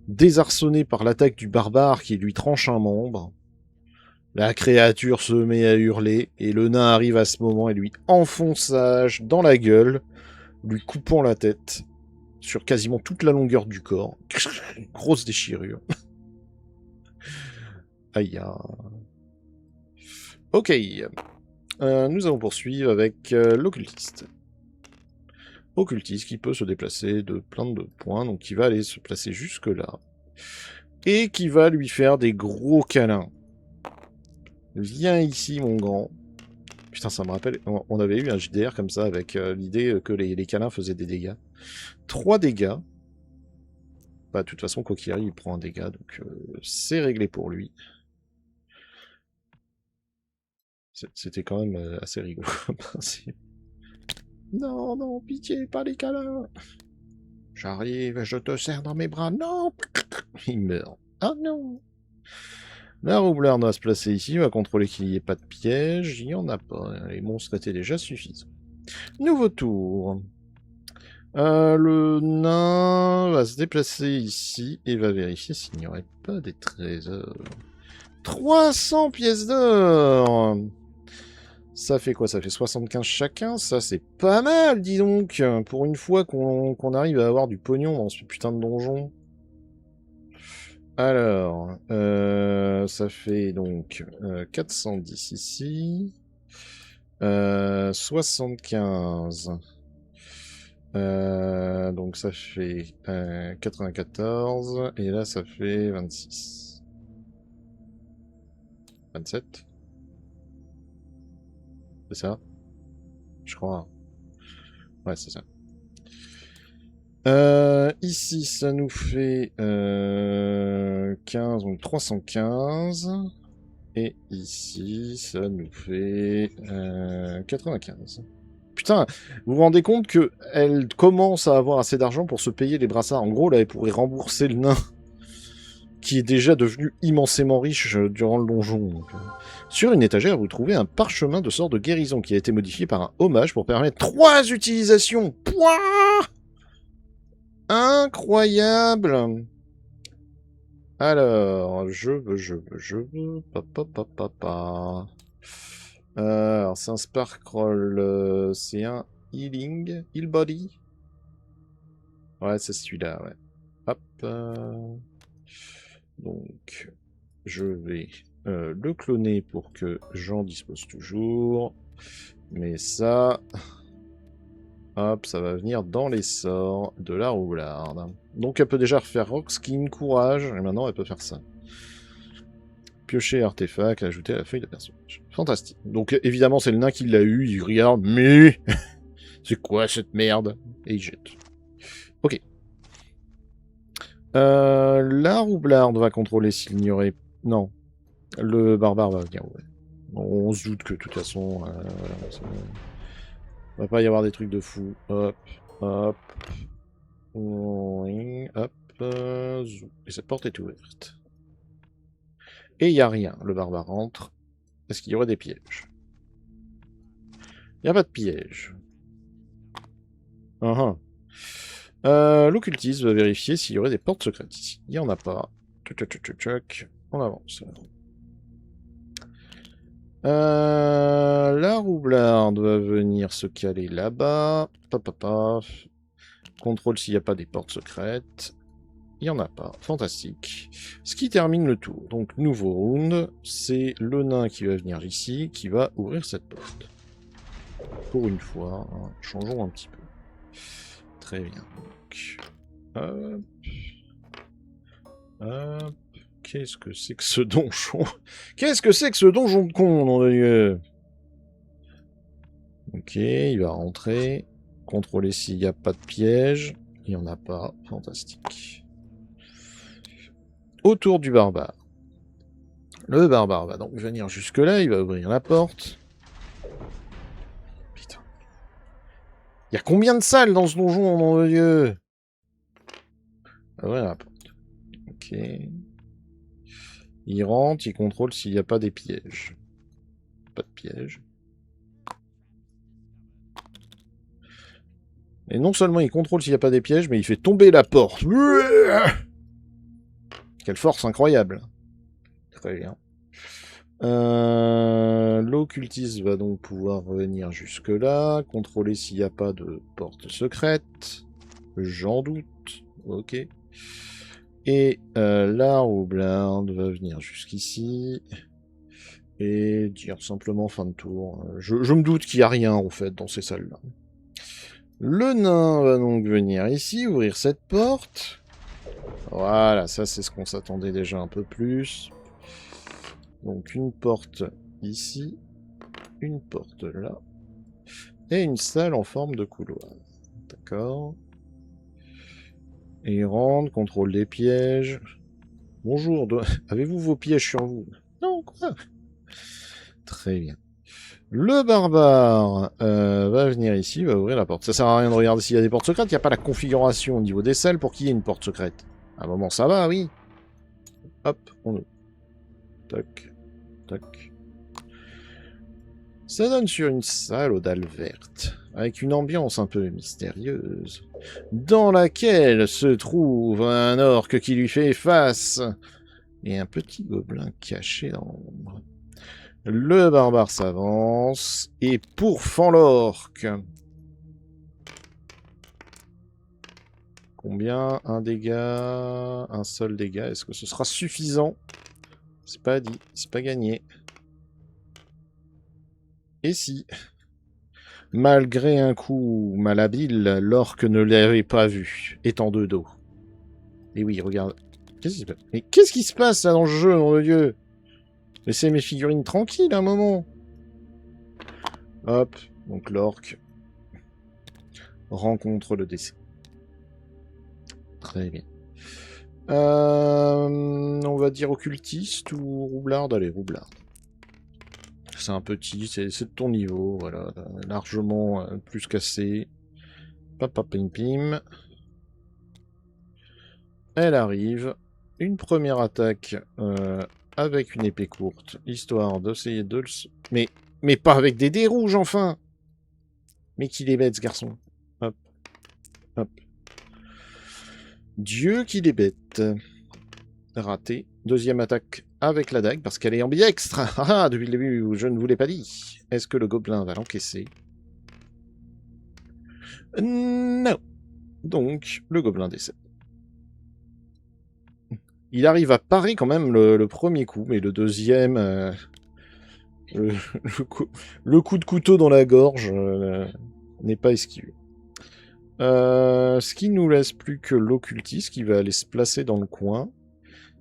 Désarçonné par l'attaque du barbare qui lui tranche un membre, la créature se met à hurler, et le nain arrive à ce moment et lui enfonce sa hache dans la gueule, lui coupant la tête sur quasiment toute la longueur du corps. Grosse déchirure. Aïe. Ok. Nous allons poursuivre avec l'occultiste. Occultiste qui peut se déplacer de plein de points, donc qui va aller se placer jusque là. Et qui va lui faire des gros câlins. Viens ici, mon grand. Putain, ça me rappelle, on avait eu un JDR comme ça, avec l'idée que les câlins faisaient des dégâts. 3 dégâts. Bah, de toute façon, quoi qu'il arrive, il prend un dégât, donc c'est réglé pour lui. C'était quand même assez rigolo comme principe. Non, non, pitié, pas les câlins. J'arrive, je te serre dans mes bras. Non. Il meurt. Ah non. La roublarde va se placer ici, va contrôler qu'il n'y ait pas de piège. Il n'y en a pas. Les monstres étaient déjà suffisants. Nouveau tour. Le nain va se déplacer ici et va vérifier s'il n'y aurait pas des trésors. 300 pièces d'or! Ça fait quoi? Ça fait 75 chacun? Ça, c'est pas mal, dis donc! Pour une fois qu'on arrive à avoir du pognon dans ce putain de donjon. Alors, ça fait donc 410 ici. 75. Donc ça fait 94. Et là, ça fait 26. 27. C'est ça? Je crois. Ouais, c'est ça. Ici, ça nous fait 15, donc 315. Et ici, ça nous fait 95. Putain, vous vous rendez compte que elle commence à avoir assez d'argent pour se payer les brassards. En gros, là, elle pourrait rembourser le nain, qui est déjà devenu immensément riche durant le donjon. Donc, sur une étagère, vous trouvez un parchemin de sort de guérison qui a été modifié par un hommage pour permettre 3 utilisations. Pouah, incroyable! Alors, je veux... alors, c'est un Sparkroll, c'est un Healing, Heal Body. Ouais, c'est celui-là, ouais. Hop. Donc, je vais le cloner pour que j'en dispose toujours. Mais ça... Hop, ça va venir dans les sorts de la roublarde. Donc elle peut déjà refaire Rock Skin, Courage, et maintenant elle peut faire ça. Piocher artefact, ajouter à la feuille de personnage. Fantastique. Donc évidemment c'est le nain qui l'a eu, il regarde, mais... c'est quoi cette merde? Et il jette. Ok. La roublarde va contrôler s'il n'y aurait... Non. Le barbare va venir, ouais. On se doute que de toute façon... il va pas y avoir des trucs de fou. Hop, hop. Oui, hop. Et cette porte est ouverte. Et il n'y a rien. Le barbare rentre. Est-ce qu'il y aurait des pièges? Il n'y a pas de piège. L'occultiste va vérifier s'il y aurait des portes secrètes ici. Il n'y en a pas. On avance. La roublarde va venir se caler là-bas. Contrôle s'il n'y a pas des portes secrètes. Il n'y en a pas. Fantastique. Ce qui termine le tour. Donc, nouveau round. C'est le nain qui va venir ici, qui va ouvrir cette porte. Pour une fois, hein, changeons un petit peu. Très bien. Donc, hop. Hop. Qu'est-ce que c'est que ce donjon? Qu'est-ce que c'est que ce donjon de con, nom de Dieu? Ok, il va rentrer. Contrôler s'il n'y a pas de piège. Il n'y en a pas. Fantastique. Autour du barbare. Le barbare va donc venir jusque-là. Il va ouvrir la porte. Putain. Il y a combien de salles dans ce donjon, nom de Dieu? Ouvrir la porte. Ok. Il rentre, il contrôle s'il n'y a pas des pièges. Pas de piège. Et non seulement il contrôle s'il n'y a pas des pièges, mais il fait tomber la porte. Quelle force incroyable. Très bien. L'occultiste va donc pouvoir revenir jusque-là, contrôler s'il n'y a pas de porte secrète. J'en doute. Ok. Et la roublarde va venir jusqu'ici. Et dire simplement fin de tour. Je me doute qu'il n'y a rien, en fait, dans ces salles-là. Le nain va donc venir ici, ouvrir cette porte. Voilà, ça c'est ce qu'on s'attendait déjà un peu plus. Donc une porte ici, une porte là, et une salle en forme de couloir. D'accord. Et il rentre, contrôle des pièges. Bonjour, avez-vous vos pièges sur vous? Non, quoi? Très bien. Le barbare va venir ici, va ouvrir la porte. Ça sert à rien de regarder s'il y a des portes secrètes, il n'y a pas la configuration au niveau des salles pour qu'il y ait une porte secrète. À un moment, ça va, oui. Hop, on ouvre. Tac, tac. Ça donne sur une salle aux dalles vertes. avec une ambiance un peu mystérieuse, dans laquelle se trouve un orc qui lui fait face et un petit gobelin caché dans l'ombre. Le barbare s'avance et pourfend l'orc. Combien? Un dégât, un seul dégât. Est-ce que ce sera suffisant? C'est pas dit, c'est pas gagné. Et si, malgré un coup malhabile, l'orque ne l'avait pas vu, étant de dos. Et oui, regarde. Qu'est-ce qui se passe? Mais qu'est-ce qui se passe là dans le jeu, mon Dieu? Laissez mes figurines tranquilles un moment. Hop, donc l'orque rencontre le décès. Très bien. On va dire occultiste ou roublarde? Allez, roublarde. C'est un petit, c'est de ton niveau, voilà, largement plus cassé. Papa pim pim. Elle arrive. Une première attaque avec une épée courte, histoire d'essayer de le... Mais pas avec des dés rouges, enfin! Mais qu'il est bête, ce garçon. Hop. Hop. Dieu qu'il est bête. Raté. Deuxième attaque avec la dague, parce qu'elle est ambiextre. Ah, depuis le début, je ne vous l'ai pas dit. Est-ce que le gobelin va l'encaisser? Non. Donc, le gobelin décède. Il arrive à parer quand même le premier coup, mais le deuxième... le coup de couteau dans la gorge n'est pas esquivé. Ce qui nous laisse plus que l'occultiste qui va aller se placer dans le coin,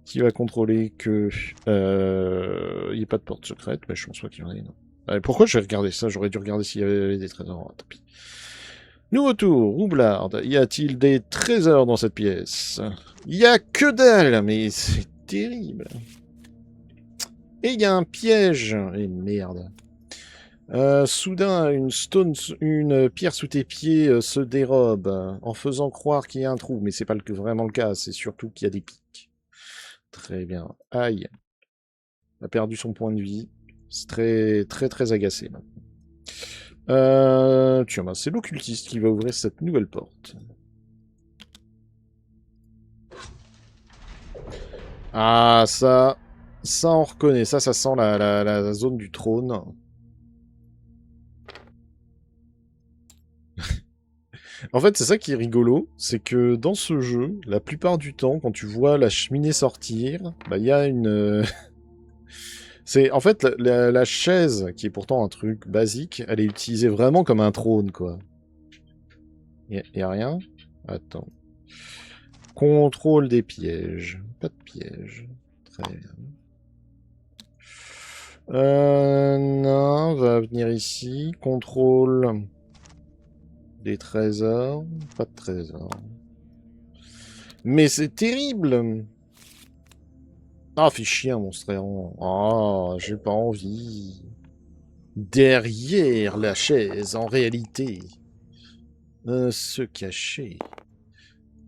qui va contrôler que il n'y ait pas de porte secrète, mais je pense pas qu'il y en ait. Non. Allez, pourquoi je vais regarder ça? J'aurais dû regarder s'il y avait des trésors. Tant pis. Nouveau tour, roublarde. Y a-t-il des trésors dans cette pièce? Y a que dalle, mais c'est terrible. Et il y a un piège. Et merde. Soudain, une pierre sous tes pieds se dérobe en faisant croire qu'il y a un trou, mais c'est pas vraiment le cas, c'est surtout qu'il y a des pics. Très bien. Aïe. Il a perdu son point de vie. C'est très, très, très agacé. Tiens, bah, c'est l'occultiste qui va ouvrir cette nouvelle porte. Ah, ça on reconnaît. Ça sent la zone du trône. En fait, c'est ça qui est rigolo, c'est que dans ce jeu, la plupart du temps, quand tu vois la cheminée sortir, bah il y a une... c'est en fait la chaise, qui est pourtant un truc basique, elle est utilisée vraiment comme un trône, quoi. Y a rien? Attends. Contrôle des pièges. Pas de pièges. Très bien. Non, on va venir ici. Contrôle des trésors. Pas de trésors. Mais c'est terrible! Ah, fais chier, monstre errant. Ah, j'ai pas envie. Derrière la chaise, en réalité, se cachait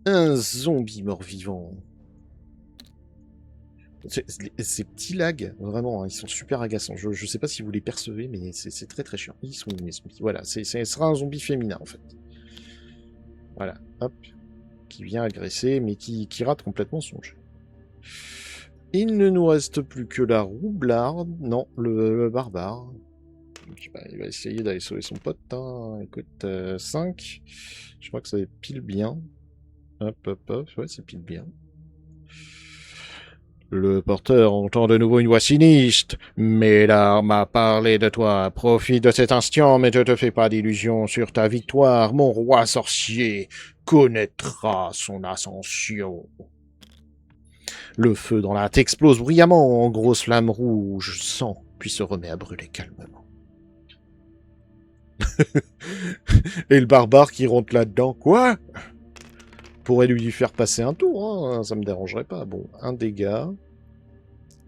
un zombie mort-vivant. Ces petits lags, vraiment, hein, ils sont super agaçants. Je sais pas si vous les percevez, mais c'est très très chiant. Ils sont mes zombies. Voilà, ce sera un zombie féminin, en fait. Voilà, hop. Qui vient agresser, mais qui rate complètement son jeu. Il ne nous reste plus que la roublarde. Non, le barbare. Donc, bah, il va essayer d'aller sauver son pote. Hein. Écoute, 5. Je crois que ça va être pile bien. Hop, hop, hop. Ouais, c'est pile bien. Le porteur entend de nouveau une voix sinistre. Mais l'arme a parlé de toi. Profite de cet instant, mais ne te fais pas d'illusions sur ta victoire. Mon roi sorcier connaîtra son ascension. Le feu dans la hâte explose bruyamment en grosses flammes rouges. Sang, puis se remet à brûler calmement. Et le barbare qui rentre là-dedans. Quoi? Pourrait lui faire passer un tour, hein, ça me dérangerait pas. Bon, un dégât.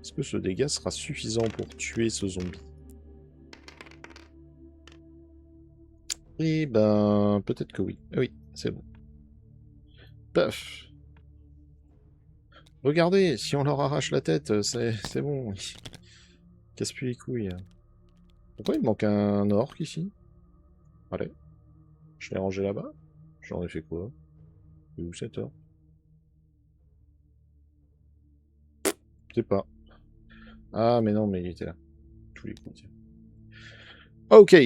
Est-ce que ce dégât sera suffisant pour tuer ce zombie? Eh ben, peut-être que oui. Ah oui, c'est bon. Paf. Regardez, si on leur arrache la tête, c'est bon. Casse plus les couilles. Pourquoi il manque un orc ici? Allez. Je l'ai rangé là-bas. J'en ai fait quoi? Et où cette heure? Je sais pas. Ah, mais non, mais il était là. Tous les coups, tiens. Ok.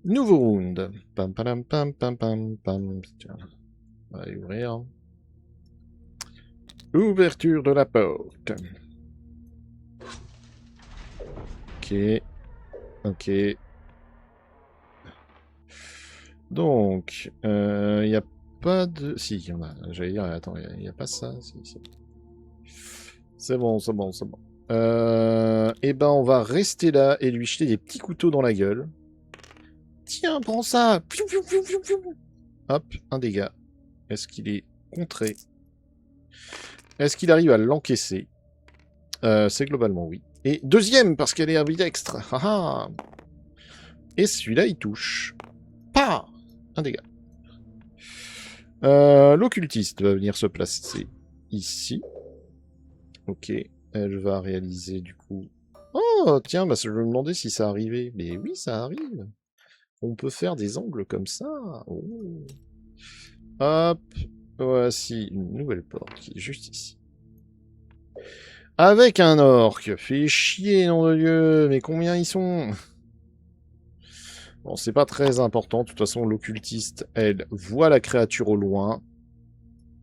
Nouveau round. Pam, pam, pam, pam, pam, pam. Tiens. On va aller ouvrir. Ouverture de la porte. Ok. Ok. Donc, il n'y a pas de... Si, il y en a. J'allais dire, attends, il n'y a pas ça. Si, si. C'est bon, c'est bon, c'est bon. Eh ben, on va rester là et lui jeter des petits couteaux dans la gueule. Tiens, prends ça. Piou, piou, piou, piou, piou. Hop, un dégât. Est-ce qu'il est contré? Est-ce qu'il arrive à l'encaisser? C'est globalement oui. Et deuxième, parce qu'elle est ambidextre. Haha. Et celui-là, il touche. Pas un dégât. L'occultiste va venir se placer ici. Ok. Elle va réaliser du coup... Oh, tiens, bah, je me demandais si ça arrivait. Mais oui, ça arrive. On peut faire des angles comme ça. Oh. Hop. Voici une nouvelle porte qui est juste ici. Avec un orc. Fait chier, nom de Dieu. Mais combien ils sont? Bon, c'est pas très important. De toute façon, l'occultiste, elle, voit la créature au loin.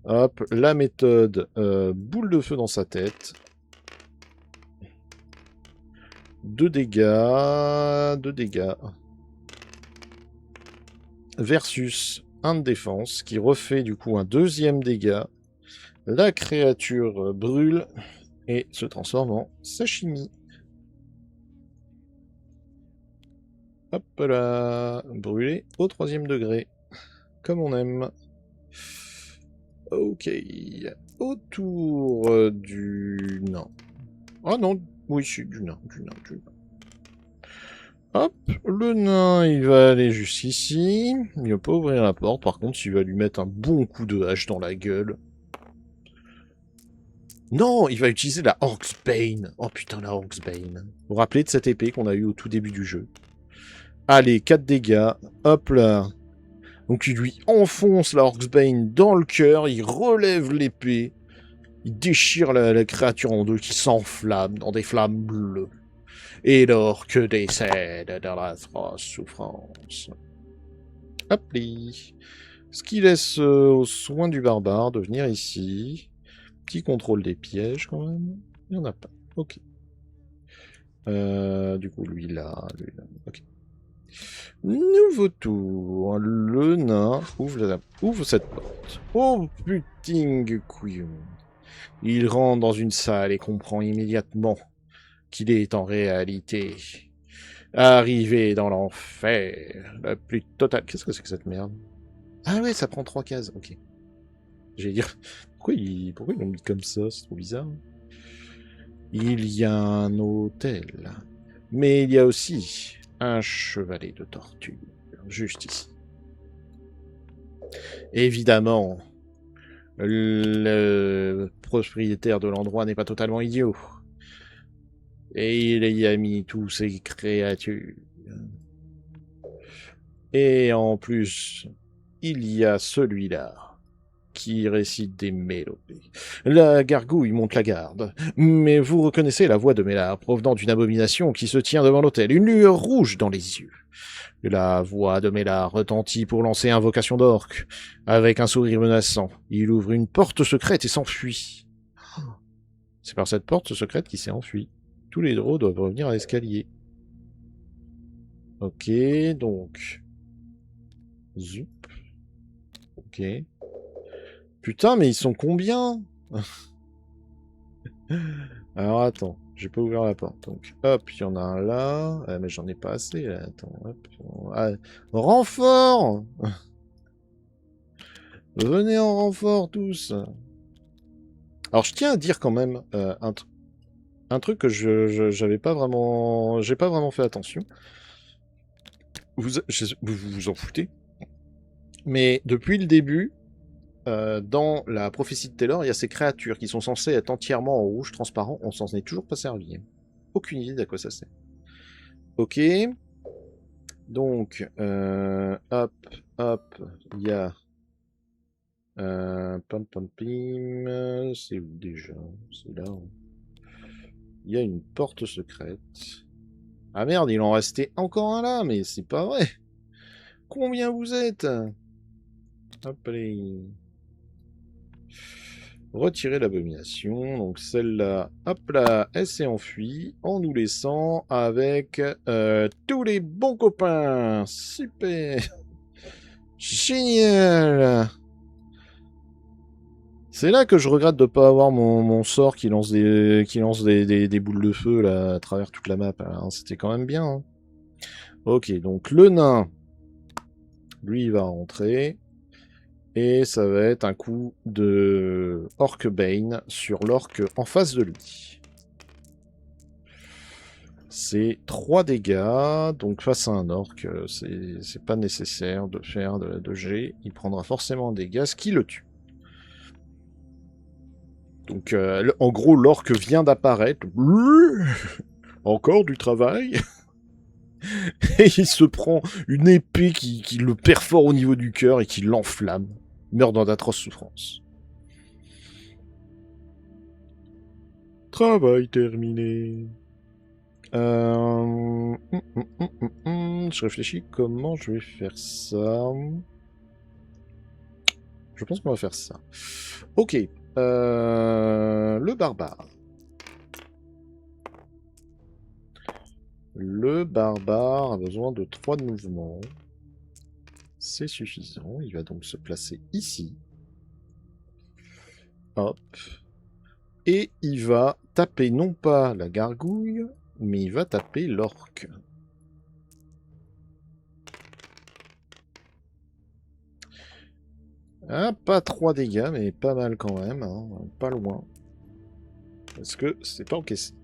Hop, la méthode boule de feu dans sa tête. 2 dégâts. 2 dégâts. Versus 1 de défense, qui refait du coup un deuxième dégât. La créature brûle et se transforme en sashimi. Hop là, brûlé au 3e degré, comme on aime. Ok, autour du nain. Ah non, oui, c'est du nain, du nain, du nain. Hop, le nain, il va aller jusqu'ici. Il va pas ouvrir la porte, par contre, il va lui mettre un bon coup de hache dans la gueule. Non, il va utiliser la Orcsbane. Oh putain, la Orcsbane. Vous vous rappelez de cette épée qu'on a eue au tout début du jeu? Allez, 4 dégâts. Hop là. Donc il lui enfonce la Orcsbane dans le cœur, il relève l'épée, il déchire la créature en deux qui s'enflamme dans des flammes bleues. Et l'orque décède dans la atroce souffrance. Hop là. Ce qui laisse aux soins du barbare de venir ici. Petit contrôle des pièges quand même. Il n'y en a pas. Ok. Du coup, lui là, lui là. Ok. Nouveau tour. Le nain ouvre cette porte. Oh putain couillon. Il rentre dans une salle et comprend immédiatement qu'il est en réalité arrivé dans l'enfer la plus totale. Qu'est-ce que c'est que cette merde? Ah ouais, ça prend 3 cases. Ok. J'allais dire, pourquoi ils l'ont mis comme ça? C'est trop bizarre. Il y a un hôtel. Mais il y a aussi un chevalet de torture. Juste ici. Évidemment, le propriétaire de l'endroit n'est pas totalement idiot. Et il y a mis tous ces créatures. Et en plus, il y a celui-là qui récite des mélopées. La gargouille monte la garde. Mais vous reconnaissez la voix de Mélard provenant d'une abomination qui se tient devant l'hôtel, une lueur rouge dans les yeux. La voix de Mélard retentit pour lancer invocation d'orque. Avec un sourire menaçant, il ouvre une porte secrète et s'enfuit. C'est par cette porte secrète qu'il s'est enfui. Tous les drôles doivent revenir à l'escalier. Ok, donc... Zup. Ok. Putain, mais ils sont combien? Alors attends, j'ai pas ouvert la porte. Donc hop, il y en a un là. Ah, mais j'en ai pas assez là. Attends, hop. Ah, renfort! Venez en renfort tous. Alors je tiens à dire quand même un truc que j'avais pas vraiment, j'ai pas vraiment fait attention. Vous vous en foutez. Mais depuis le début, dans la prophétie de Taylor, il y a ces créatures qui sont censées être entièrement en rouge transparent. On s'en est toujours pas servi. Aucune idée d'à quoi ça sert. Ok. Donc, hop, hop, il y a... pam pam pim, c'est où déjà? C'est là. Hein. Il y a une porte secrète. Ah merde, il en restait encore un là, mais c'est pas vrai. Combien vous êtes? Hop, allez. Retirer l'abomination. Donc celle-là, hop là, elle s'est enfuie en nous laissant avec tous les bons copains. Super. Génial. C'est là que je regrette de pas avoir mon sort qui lance des boules de feu là à travers toute la map. Hein. C'était quand même bien. Hein. Ok, donc le nain, lui, il va rentrer. Et ça va être un coup de Orc-Bane sur l'orc en face de lui. C'est 3 dégâts, donc face à un orc, c'est pas nécessaire de faire de G. Il prendra forcément un dégât, ce qui le tue. Donc en gros, l'orc vient d'apparaître. Encore du travail. Et il se prend une épée qui le perfore au niveau du cœur et qui l'enflamme. Il meurt dans d'atroces souffrances. Travail terminé. Je réfléchis comment je vais faire ça. Je pense qu'on va faire ça. Ok. Le barbare. Le barbare a besoin de 3 de mouvement. C'est suffisant. Il va donc se placer ici. Hop. Et il va taper non pas la gargouille, mais il va taper l'orque. Ah, pas 3 dégâts, mais pas mal quand même. Hein. Pas loin. Parce que c'est pas encaissé.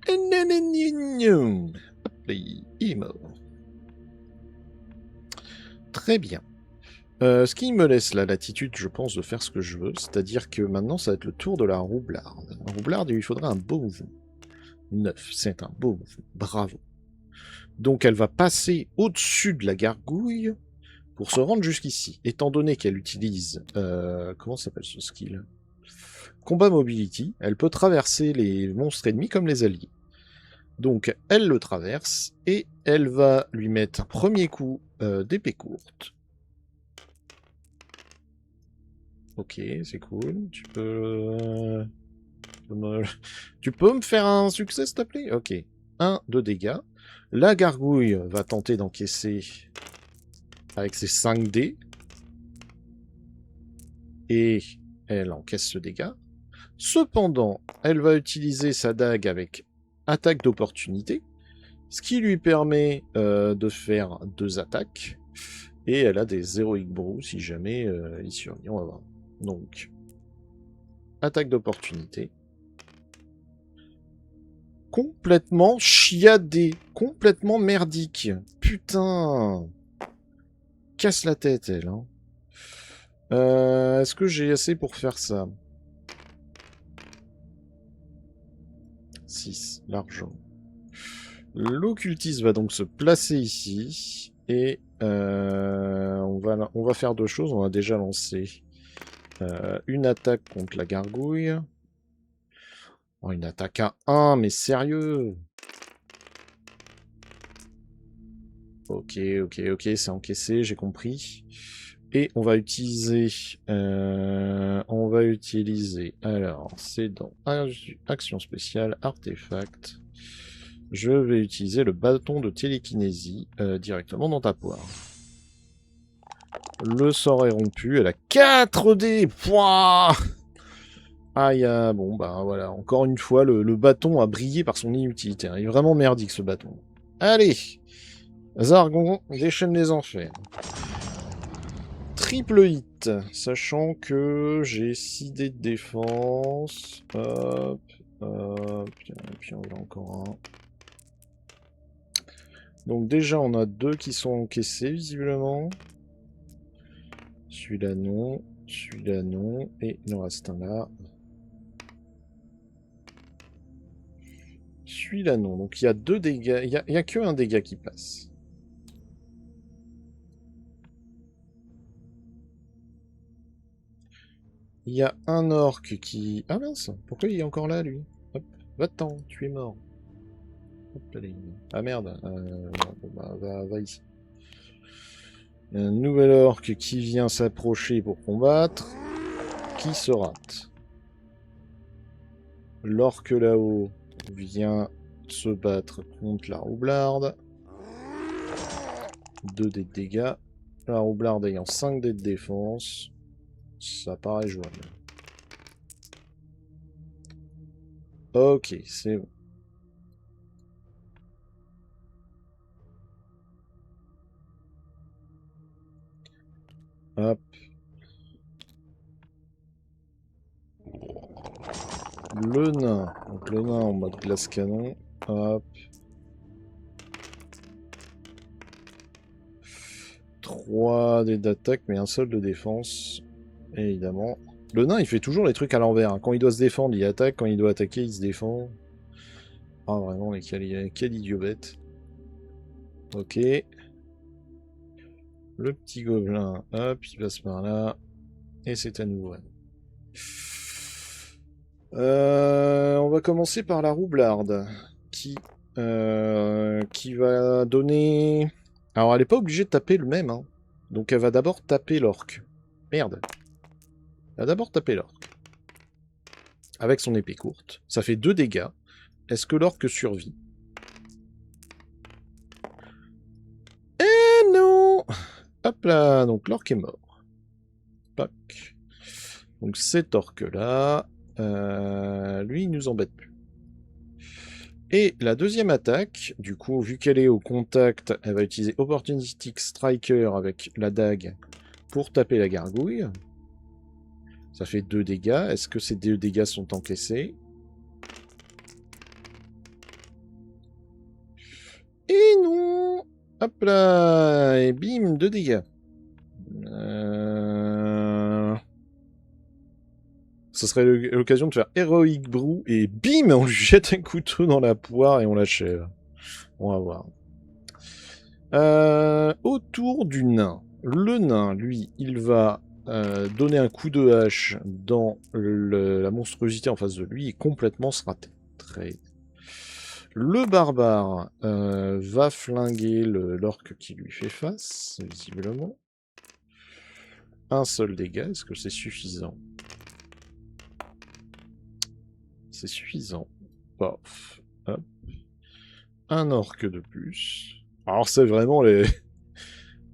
Hop, il est mort. Très bien. Ce qui me laisse la latitude, je pense, de faire ce que je veux. C'est-à-dire que maintenant, ça va être le tour de la roublarde. La roublarde, il lui faudra un beau mouvement. 9, c'est un beau mouvement. Bravo. Donc elle va passer au-dessus de la gargouille pour se rendre jusqu'ici. Étant donné qu'elle utilise... comment s'appelle ce skill? Combat Mobility. Elle peut traverser les monstres ennemis comme les alliés. Donc elle le traverse et elle va lui mettre un premier coup d'épée courte. Ok, c'est cool. Tu peux me faire un succès, s'il te plaît? Ok. 1 de dégâts. La gargouille va tenter d'encaisser avec ses 5 dés. Et elle encaisse ce dégât. Cependant, elle va utiliser sa dague avec attaque d'opportunité, ce qui lui permet de faire 2 attaques. Et elle a des Heroic Brew si jamais il survit. On va voir. Donc, attaque d'opportunité. Complètement chiadé. Complètement merdique. Putain. Casse la tête, elle. Hein. Est-ce que j'ai assez pour faire ça? 6, l'argent. L'occultiste va donc se placer ici. Et on va faire 2 choses. On a déjà lancé une attaque contre la gargouille. Oh, une attaque à 1, mais sérieux? Ok, c'est encaissé, j'ai compris. Et on va utiliser... alors, c'est dans Action spéciale, artefact. Je vais utiliser le bâton de télékinésie directement dans ta poire. Le sort est rompu, elle a 4 dés. Pouah. Aïe, bon, bah voilà, encore une fois, le bâton a brillé par son inutilité. Il est vraiment merdique, ce bâton. Allez, Zargon, déchaîne les enfers. Triple hit, sachant que j'ai 6 dés de défense. Hop, hop, et puis on a encore un. Donc déjà, on a 2 qui sont encaissés, visiblement. Celui-là, non. Celui-là, non. Et il en reste un là. Celui-là, non. Donc il y a 2 dégâts. Il y a que un dégât qui passe. Il y a un orc qui... Ah mince, pourquoi il est encore là, lui? Hop, va-t'en, tu es mort. Hop, allez. Ah merde, bon, bah, va ici. Il y a un nouvel orc qui vient s'approcher pour combattre, qui se rate. L'orc là-haut vient se battre contre la roublarde. 2 dés de dégâts. La roublarde ayant 5 dés de défense. Ça paraît jouable. Ok, c'est bon. Hop. Le nain. Donc le nain en mode glace canon. Hop. 3 dés d'attaque, mais un seul de défense. Évidemment. Le nain, il fait toujours les trucs à l'envers. Hein. Quand il doit se défendre, il attaque. Quand il doit attaquer, il se défend. Ah, vraiment, mais quel idiot bête. Ok. Le petit gobelin, hop, il passe par là. Et c'est à nouveau. On va commencer par la roublarde. Qui va donner... Alors, elle n'est pas obligée de taper le même. Hein. Donc, elle va d'abord taper l'orc. Merde. Elle va d'abord taper l'orc. Avec son épée courte. Ça fait 2 dégâts. Est-ce que l'orc survit? Eh non! Hop là, donc l'orc est mort. Toc. Donc cet orc-là, lui, il nous embête plus. Et la deuxième attaque, du coup, vu qu'elle est au contact, elle va utiliser Opportunistic Striker avec la dague pour taper la gargouille. Ça fait 2 dégâts. Est-ce que ces 2 dégâts sont encaissés? Et non! Hop là! Et bim, 2 dégâts. Ce serait l'occasion de faire Heroic Brew et bim, on lui jette un couteau dans la poire et on l'achève. On va voir. Autour du nain. Le nain, lui, il va donner un coup de hache dans la monstruosité en face de lui et complètement se rater. Très. Le barbare va flinguer l'orc qui lui fait face, visiblement. Un seul dégât, est-ce que c'est suffisant? C'est suffisant. Paf. Hop. Un orc de plus. Alors c'est vraiment les...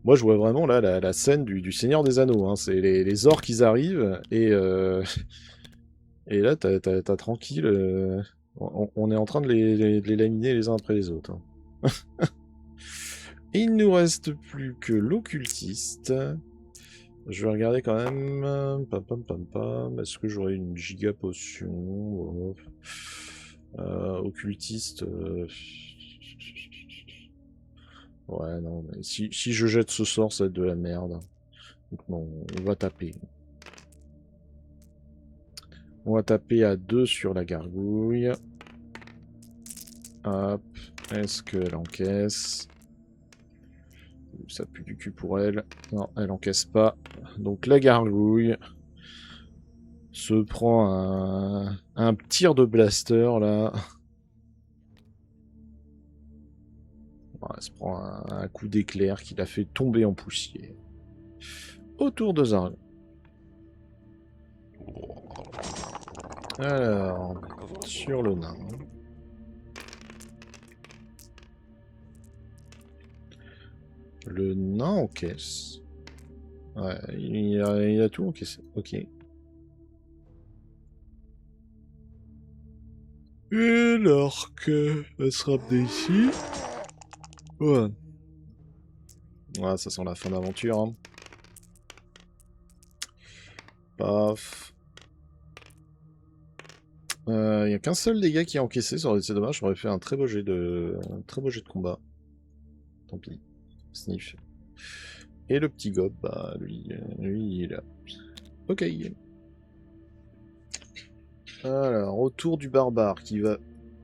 Moi je vois vraiment là la scène du Seigneur des Anneaux. Hein. C'est les orcs qui arrivent et là t'as tranquille. On est en train de les laminer les uns après les autres. Hein. Et il nous reste plus que l'occultiste. Je vais regarder quand même. Pam pam pam pam. Est-ce que j'aurai une giga potion? Occultiste. Ouais, non, mais si je jette ce sort, ça va être de la merde. Donc non, on va taper. On va taper à 2 sur la gargouille. Hop. Est-ce qu'elle encaisse? Ça pue du cul pour elle. Non, elle encaisse pas. Donc la gargouille se prend un tir de blaster là. Elle se prend un coup d'éclair qui l'a fait tomber en poussière. Autour de Zargon. Alors, sur le nain. Le nain encaisse. Ouais, il a tout encaissé. Ok. Et l'orque va se ramener ici. Ouais. Ouais, ça sent la fin d'aventure. Hein. Paf. Il n'y a qu'un seul dégât qui a encaissé, c'est dommage, j'aurais fait un très beau jet de combat. Tant pis. Sniff. Et le petit gob, bah lui il est là. Ok. Alors, autour du barbare qui va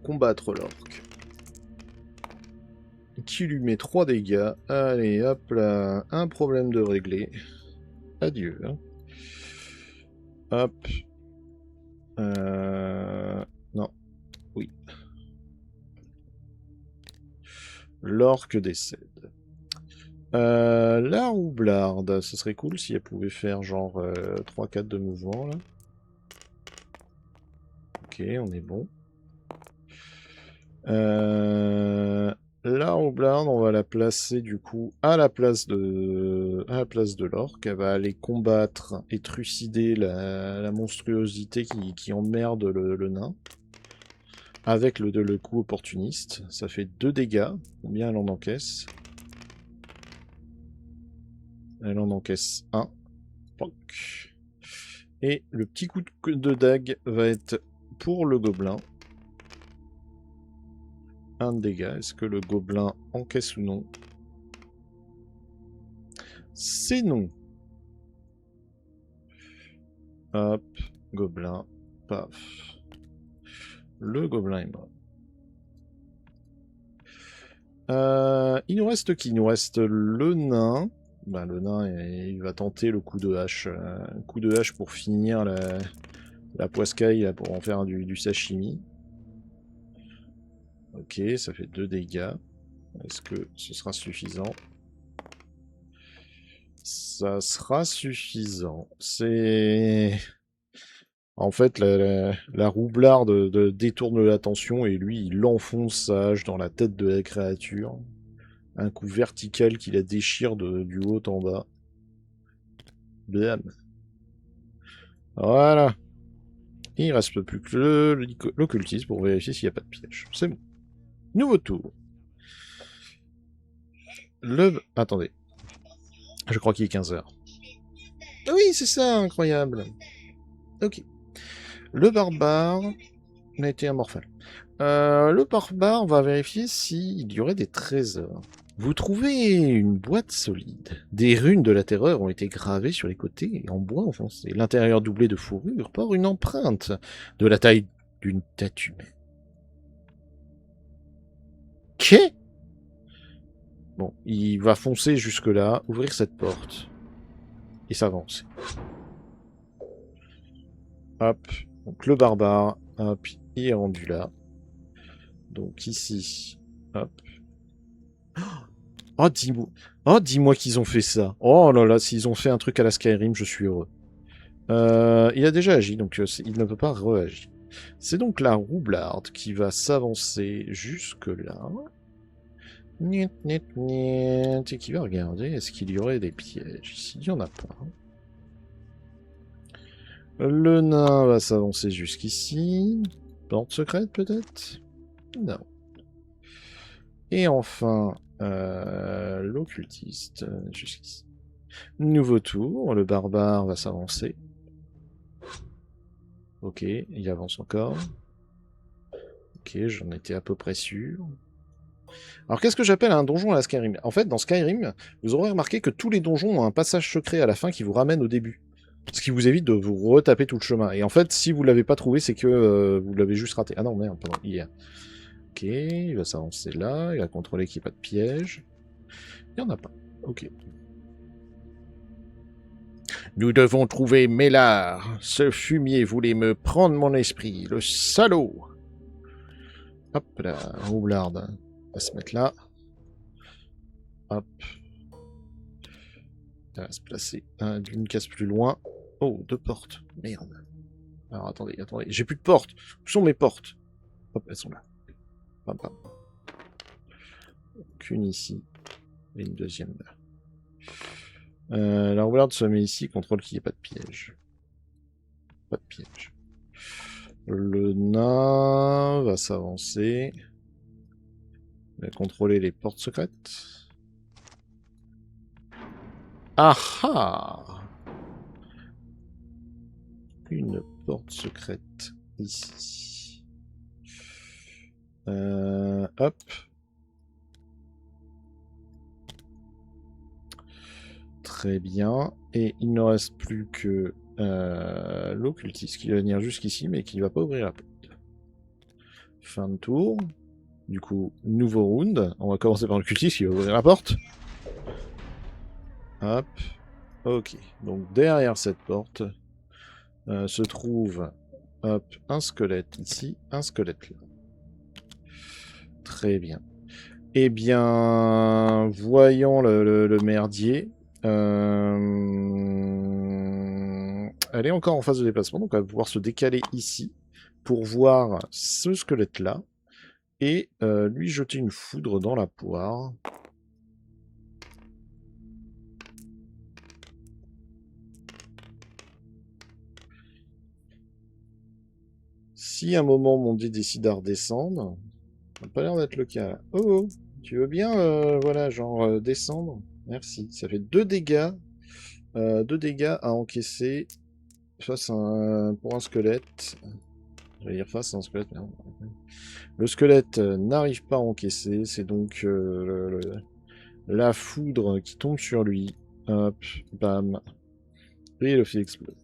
combattre l'orc. Qui lui met 3 dégâts. Allez, hop là. Un problème de régler. Adieu. Hein. Hop. Non. Oui. L'orc décède. La roublarde, ce serait cool si elle pouvait faire genre 3-4 de mouvement là. Ok, on est bon. La roublarde, on va la placer du coup à la place de l'orc. Elle va aller combattre et trucider la monstruosité qui emmerde le nain. Avec le coup opportuniste. Ça fait 2 dégâts. Combien elle en encaisse? Elle en encaisse 1. Et le petit coup de dague va être pour le gobelin. 1 de dégâts. Est-ce que le gobelin encaisse ou non? C'est non. Hop, gobelin, paf. Le gobelin est mort. Il nous reste qui? Il nous reste le nain. Ben, le nain, il va tenter le coup de hache. Coup de hache pour finir la poiscaille là, pour en faire du sashimi. Ok, ça fait 2 dégâts. Est-ce que ce sera suffisant? Ça sera suffisant. C'est... En fait, la roublarde détourne l'attention et lui, il enfonce sa hache dans la tête de la créature. Un coup vertical qui la déchire du haut en bas. Blam. Voilà. Il reste plus que l'occultiste pour vérifier s'il n'y a pas de piège. C'est bon. Nouveau tour. Attendez. Je crois qu'il est 15 h. Oui, c'est ça, incroyable. Ok. Le barbare a été immortel. Le barbare va vérifier s'il y aurait des trésors. Vous trouvez une boîte solide. Des runes de la terreur ont été gravées sur les côtés en bois enfoncé. L'intérieur doublé de fourrure porte une empreinte de la taille d'une tête humaine. Qu'est-ce? Bon, il va foncer jusque-là, ouvrir cette porte et s'avancer. Hop, donc le barbare, hop, il est rendu là. Donc ici, hop. Oh, dis-moi qu'ils ont fait ça. Oh là là, s'ils ont fait un truc à la Skyrim, je suis heureux. Il a déjà agi, donc il ne peut pas réagir. C'est donc la roublarde qui va s'avancer jusque-là. Niet, niet, niet. Et qui va regarder, est-ce qu'il y aurait des pièges ici? Il n'y en a pas. Le nain va s'avancer jusqu'ici. Porte secrète, peut-être? Non. Et enfin, l'occultiste, jusqu'ici. Nouveau tour, le barbare va s'avancer. Ok, il avance encore. Ok, j'en étais à peu près sûr. Alors qu'est-ce que j'appelle un donjon à la Skyrim? En fait, dans Skyrim, vous aurez remarqué que tous les donjons ont un passage secret à la fin qui vous ramène au début. Ce qui vous évite de vous retaper tout le chemin. Et en fait, si vous l'avez pas trouvé, c'est que vous l'avez juste raté. Ah non, merde, pardon, hier. Ok, il va s'avancer là, il va contrôler qu'il n'y ait pas de piège. Il n'y en a pas. Ok. Nous devons trouver Mélard. Ce fumier voulait me prendre mon esprit, le salaud. Hop là, roublarde. On va se mettre là. Hop. Ça va se placer d'une case plus loin. Oh, 2 portes. Merde. Alors attendez. J'ai plus de portes. Où sont mes portes? Hop, elles sont là. Pam, pam. Donc, une ici. Et une deuxième là. La roublarde se met ici, contrôle qu'il n'y ait pas de piège. Pas de piège. Le nain va s'avancer. Il va contrôler les portes secrètes. Ah ah! Une porte secrète ici. Hop. Très bien. Et il ne reste plus que l'occultiste qui va venir jusqu'ici, mais qui ne va pas ouvrir la porte. Fin de tour. Du coup, nouveau round. On va commencer par le cultiste qui va ouvrir la porte. Hop. Ok. Donc derrière cette porte se trouve hop, un squelette ici, un squelette là. Très bien. Eh bien, voyant le merdier, elle est encore en phase de déplacement, donc elle va pouvoir se décaler ici pour voir ce squelette-là et lui jeter une foudre dans la poire. Si à un moment mon dé décide à redescendre, ça n'a pas l'air d'être le cas là. Oh, tu veux bien, voilà, genre descendre? Merci. Ça fait 2 dégâts. 2 dégâts à encaisser face à pour un squelette. J'allais dire face à un squelette, mais non. Le squelette n'arrive pas à encaisser, c'est donc la foudre qui tombe sur lui. Hop, bam. Et le fait exploser.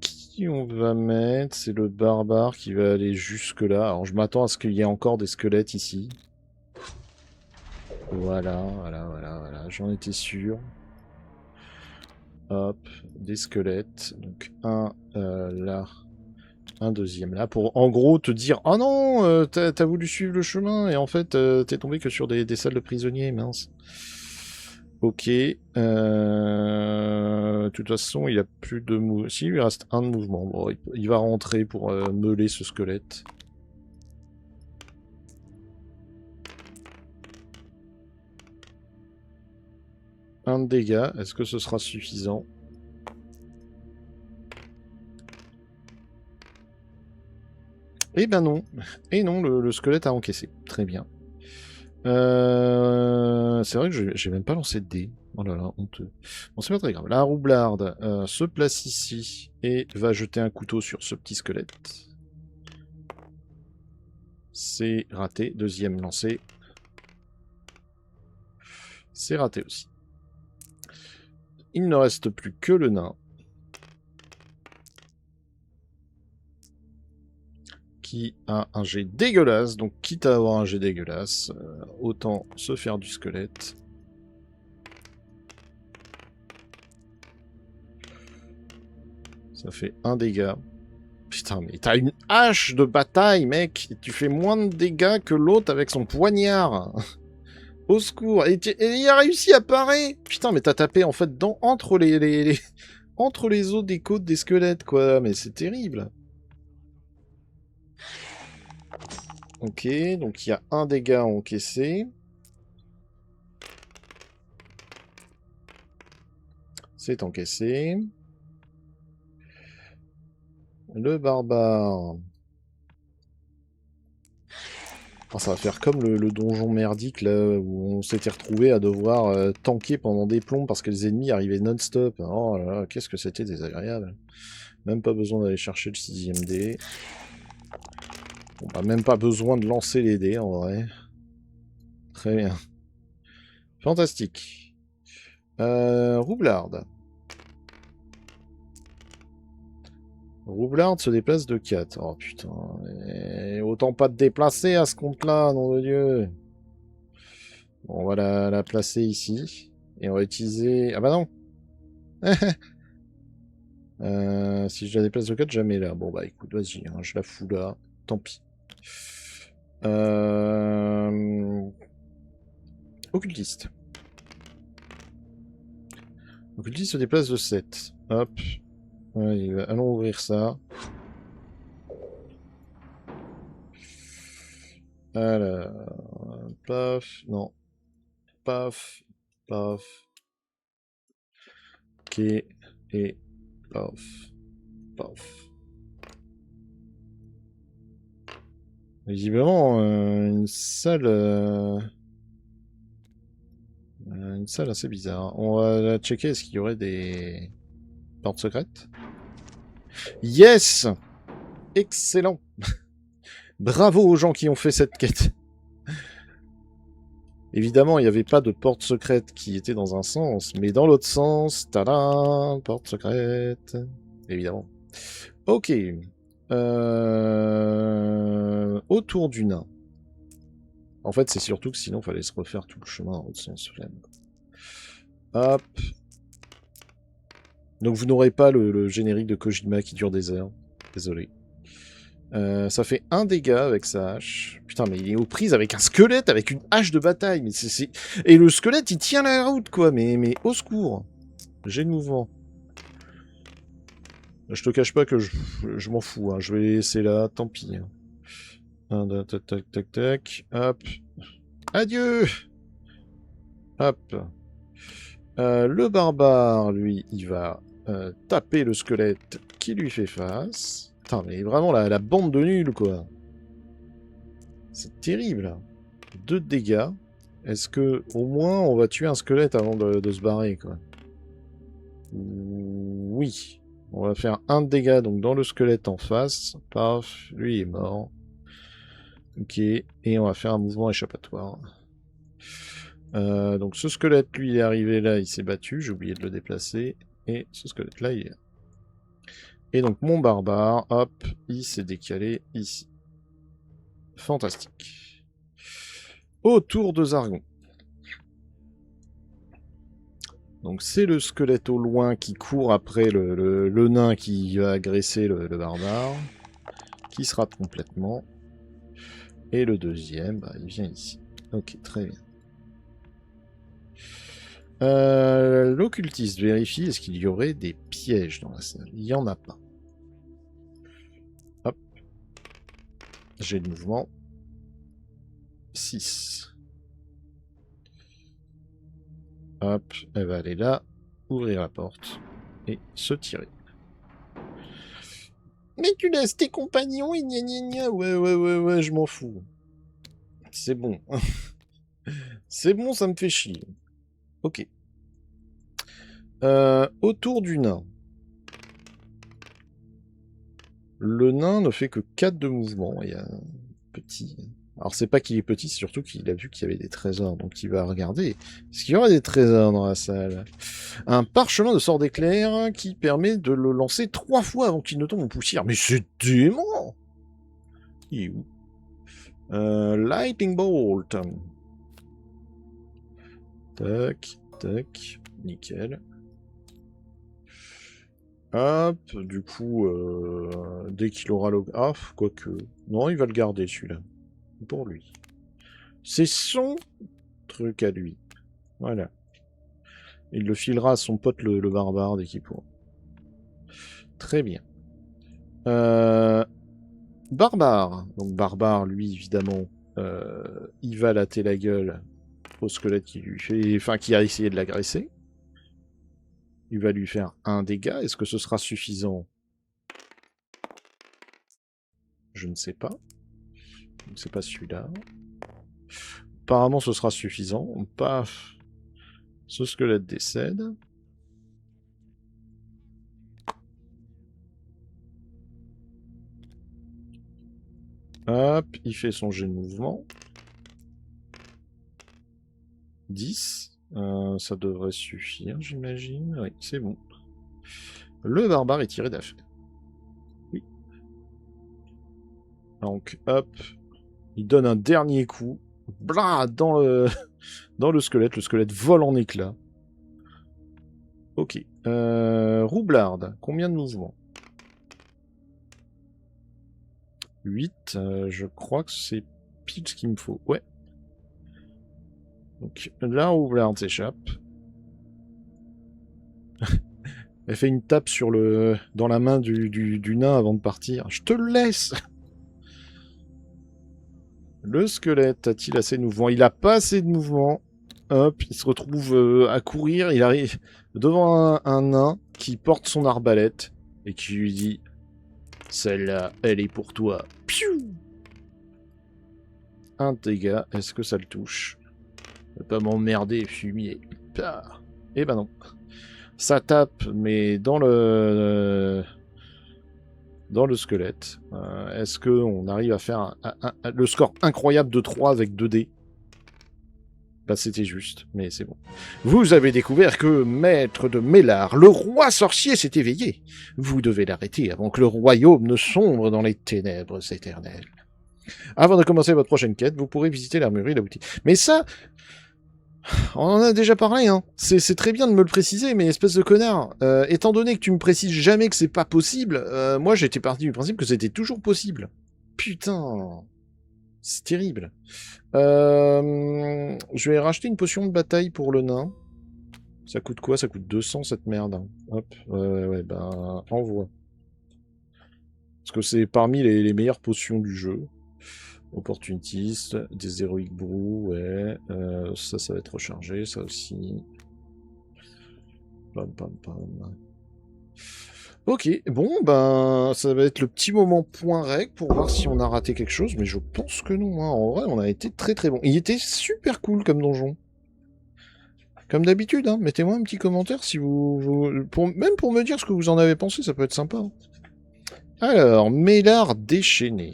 Qui on va mettre? C'est le barbare qui va aller jusque là. Alors je m'attends à ce qu'il y ait encore des squelettes ici. Voilà. J'en étais sûr. Hop, des squelettes. Donc un là, un deuxième là. Pour en gros te dire, oh non, t'as voulu suivre le chemin et en fait t'es tombé que sur des salles de prisonniers, mince. Ok. De toute façon, il a plus de mouvement. Si, il lui reste un de mouvement. Bon, il va rentrer pour meuler ce squelette. Un de dégâts. Est-ce que ce sera suffisant? Eh ben non. Et non, le squelette a encaissé. Très bien. C'est vrai que j'ai même pas lancé de dés. Oh là là, honteux. Bon, c'est pas très grave. La roublarde se place ici et va jeter un couteau sur ce petit squelette. C'est raté. Deuxième lancé. C'est raté aussi. Il ne reste plus que le nain. Qui a un jet dégueulasse. Donc, quitte à avoir un jet dégueulasse, autant se faire du squelette. Ça fait un dégât. Putain, mais t'as une hache de bataille, mec. Et tu fais moins de dégâts que l'autre avec son poignard. Au secours. Et il a réussi à parer. Putain, mais t'as tapé en fait entre entre les os des côtes des squelettes, quoi. Mais c'est terrible. Ok, donc il y a un dégât encaissé. C'est encaissé. Le barbare. Enfin, ça va faire comme le donjon merdique là où on s'était retrouvé à devoir tanker pendant des plombs parce que les ennemis arrivaient non-stop. Oh là là, qu'est-ce que c'était désagréable. Même pas besoin d'aller chercher le 6ème dé. Bon, bah, même pas besoin de lancer les dés en vrai. Très bien. Fantastique. Roublarde. Roublarde se déplace de 4. Oh putain. Autant pas te déplacer à ce compte-là, nom de Dieu. Bon, on va la placer ici. Et on va utiliser... Ah bah non. Si je la déplace de 4, jamais là. Bon bah écoute, vas-y, hein, je la fous là. Tant pis. Occultiste. Occultiste se déplace de 7. Hop. Allez, allons ouvrir ça. Alors, paf, non, paf, paf, ok, et paf, paf. Visiblement, une salle assez bizarre. On va la checker, est-ce qu'il y aurait des portes secrètes? Yes! Excellent! Bravo aux gens qui ont fait cette quête. Évidemment, il n'y avait pas de porte secrète qui était dans un sens, mais dans l'autre sens, tada, porte secrète. Évidemment. Ok. Autour du nain. En fait, c'est surtout que sinon, il fallait se refaire tout le chemin en haut de sens flemme. Hop. Donc vous n'aurez pas le générique de Kojima qui dure des heures. Désolé. Ça fait 1 dégât avec sa hache. Putain, mais il est aux prises avec un squelette, avec une hache de bataille. Mais Et le squelette, il tient la route, quoi. Mais au secours. J'ai le mouvement. Je te cache pas que je m'en fous. Hein. Je vais laisser là, tant pis. Tac, tac, tac, tac. Hop. Adieu. Hop. Le barbare, lui, il va taper le squelette qui lui fait face. Putain, mais vraiment la bande de nuls, quoi. C'est terrible. 2 dégâts. Est-ce que, au moins, on va tuer un squelette avant de se barrer, quoi? Oui. On va faire 1 dégât, donc, dans le squelette en face. Paf, lui est mort. Ok. Et on va faire un mouvement échappatoire. Donc ce squelette, lui, il est arrivé là, il s'est battu, j'ai oublié de le déplacer. Et ce squelette-là, il est là. Et donc mon barbare, hop, il s'est décalé ici. Fantastique. Autour de Zargon. Donc c'est le squelette au loin qui court après le nain qui va agresser le barbare. Qui se rate complètement. Et le deuxième, bah, il vient ici. Ok, très bien. L'occultiste vérifie est-ce qu'il y aurait des pièges dans la salle. Il n'y en a pas. Hop. J'ai le mouvement. 6. Hop, elle va aller là, ouvrir la porte et se tirer. Mais tu laisses tes compagnons et gna gna gna. Ouais, je m'en fous. C'est bon. C'est bon, ça me fait chier. Ok. Autour du nain. Le nain ne fait que 4 de mouvement. Il y a un petit... Alors c'est pas qu'il est petit, c'est surtout qu'il a vu qu'il y avait des trésors. Donc il va regarder. Est-ce qu'il y aura des trésors dans la salle? Un parchemin de sort d'éclair qui permet de le lancer 3 fois avant qu'il ne tombe en poussière. Mais c'est dément! Il est où? Lightning Bolt. Tac, tac, nickel. Hop, du coup, dès qu'il aura le... Ah, quoique... Non, il va le garder, celui-là. Pour lui. C'est son truc à lui. Voilà. Il le filera à son pote le barbare dès qu'il pourra. Très bien. Barbare. Donc barbare, lui, évidemment, il va latter la gueule au squelette qui lui fait... Enfin, qui a essayé de l'agresser. Il va lui faire 1 dégât. Est-ce que ce sera suffisant? Je ne sais pas. C'est pas celui-là. Apparemment, ce sera suffisant. Paf. Ce squelette décède. Hop, il fait son jet de mouvement. 10. Ça devrait suffire, j'imagine. Oui, c'est bon. Le barbare est tiré d'affaire. Oui. Donc, hop. Il donne un dernier coup. Blah, dans le squelette. Le squelette vole en éclats. Ok. Roublarde, combien de mouvements? 8. Je crois que c'est pile ce qu'il me faut. Ouais. Donc là, Roublarde s'échappe. Elle fait une tape sur dans la main du nain avant de partir. Je te le laisse. Le squelette a-t-il assez de mouvement? Il a pas assez de mouvement. Hop, il se retrouve à courir. Il arrive devant un nain qui porte son arbalète et qui lui dit: celle-là, elle est pour toi. Piou! 1 dégât. Est-ce que ça le touche? Ne pas m'emmerder, fumier. Eh ben non. Ça tape, mais dans le squelette. Est-ce qu'on arrive à faire le score incroyable de 3 avec 2 dés? Bah, c'était juste, mais c'est bon. Vous avez découvert que Maître de Mélar, le roi sorcier, s'est éveillé. Vous devez l'arrêter avant que le royaume ne sombre dans les ténèbres éternelles. Avant de commencer votre prochaine quête, vous pourrez visiter l'armurerie de la boutique. Mais ça, on en a déjà parlé, hein. C'est très bien de me le préciser, mais espèce de connard. Étant donné que tu me précises jamais que c'est pas possible, moi j'étais parti du principe que c'était toujours possible. Putain, c'est terrible. Je vais racheter une potion de bataille pour le nain. Ça coûte quoi? Ça coûte 200 cette merde. Hein. Hop, ouais, ben, envoie. Parce que c'est parmi les meilleures potions du jeu. Opportuniste, des Heroic Brew, ouais. Ça va être rechargé, ça aussi. Pam, pam, pam. Ok, bon, ben, ça va être le petit moment point rec pour voir si on a raté quelque chose, mais je pense que non. Hein. En vrai, on a été très très bon. Il était super cool comme donjon. Comme d'habitude, hein. Mettez-moi un petit commentaire si même pour me dire ce que vous en avez pensé, ça peut être sympa. Hein. Alors, Mélard déchaîné.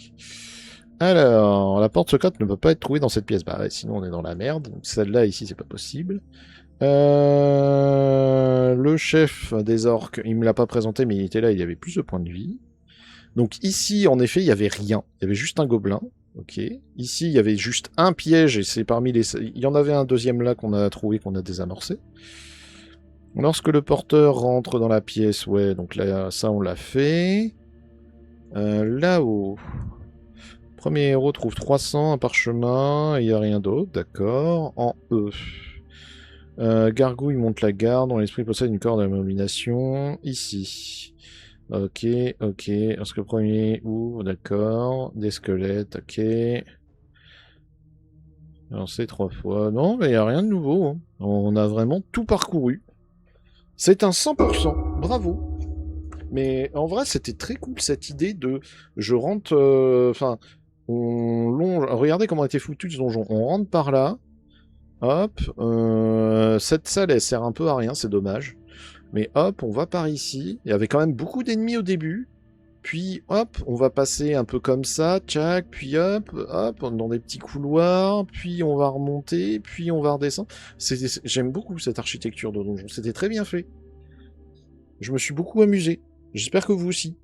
Alors, la porte secrète ne peut pas être trouvée dans cette pièce. Bah ouais, sinon on est dans la merde. Donc celle-là ici, c'est pas possible. Le chef des orques, il me l'a pas présenté, mais il était là, il avait plus de points de vie. Donc ici, en effet, il y avait rien. Il y avait juste un gobelin. Ok. Ici, il y avait juste un piège, et c'est parmi les... Il y en avait un deuxième là qu'on a trouvé, qu'on a désamorcé. Lorsque le porteur rentre dans la pièce, ouais, donc là, ça, on l'a fait. Là-haut... Premier héros trouve 300, un parchemin, il n'y a rien d'autre, d'accord. En E. Gargouille monte la garde, dont l'esprit possède une corde d'amomination. Ici. Ok, ok. Est-ce que premier ouvre, d'accord. Des squelettes, ok. Lancé 3 fois. Non, mais il n'y a rien de nouveau. Hein. On a vraiment tout parcouru. C'est un 100%. Bravo. Mais en vrai, c'était très cool cette idée de... Je rentre... Enfin, on longe... Regardez comment était foutu ce donjon. On rentre par là. Hop. Cette salle, elle sert un peu à rien, c'est dommage. Mais hop, on va par ici. Il y avait quand même beaucoup d'ennemis au début. Puis hop, on va passer un peu comme ça, tchac, puis hop, hop, dans des petits couloirs, puis on va remonter, puis on va redescendre. J'aime beaucoup cette architecture de donjon, c'était très bien fait. Je me suis beaucoup amusé. J'espère que vous aussi.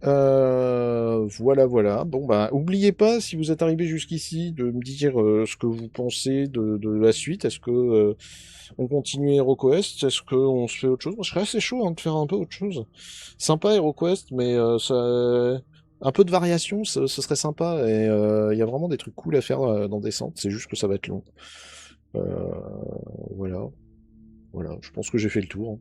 Voilà, voilà. Bon, bah, oubliez pas, si vous êtes arrivé jusqu'ici, de me dire ce que vous pensez de la suite. Est-ce que on continue HeroQuest? Est-ce qu'on se fait autre chose? Moi, je serais assez chaud hein, de faire un peu autre chose. Sympa HeroQuest, mais un peu de variation, ce serait sympa. Et il y a vraiment des trucs cool à faire dans Descente. C'est juste que ça va être long. Euh, voilà. Voilà, je pense que j'ai fait le tour.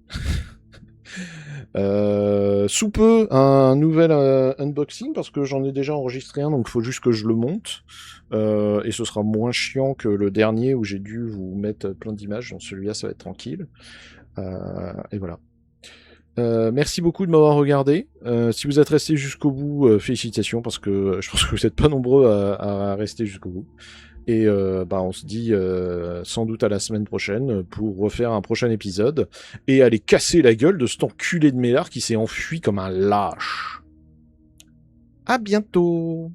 Hein. Sous peu, un nouvel unboxing, parce que j'en ai déjà enregistré un, donc il faut juste que je le monte. Et ce sera moins chiant que le dernier où j'ai dû vous mettre plein d'images. Donc celui-là, ça va être tranquille. Et voilà. Merci beaucoup de m'avoir regardé. Si vous êtes resté jusqu'au bout, félicitations, parce que je pense que vous n'êtes pas nombreux à rester jusqu'au bout. Et bah, on se dit sans doute à la semaine prochaine pour refaire un prochain épisode et aller casser la gueule de cet enculé de Mélar qui s'est enfui comme un lâche. À bientôt!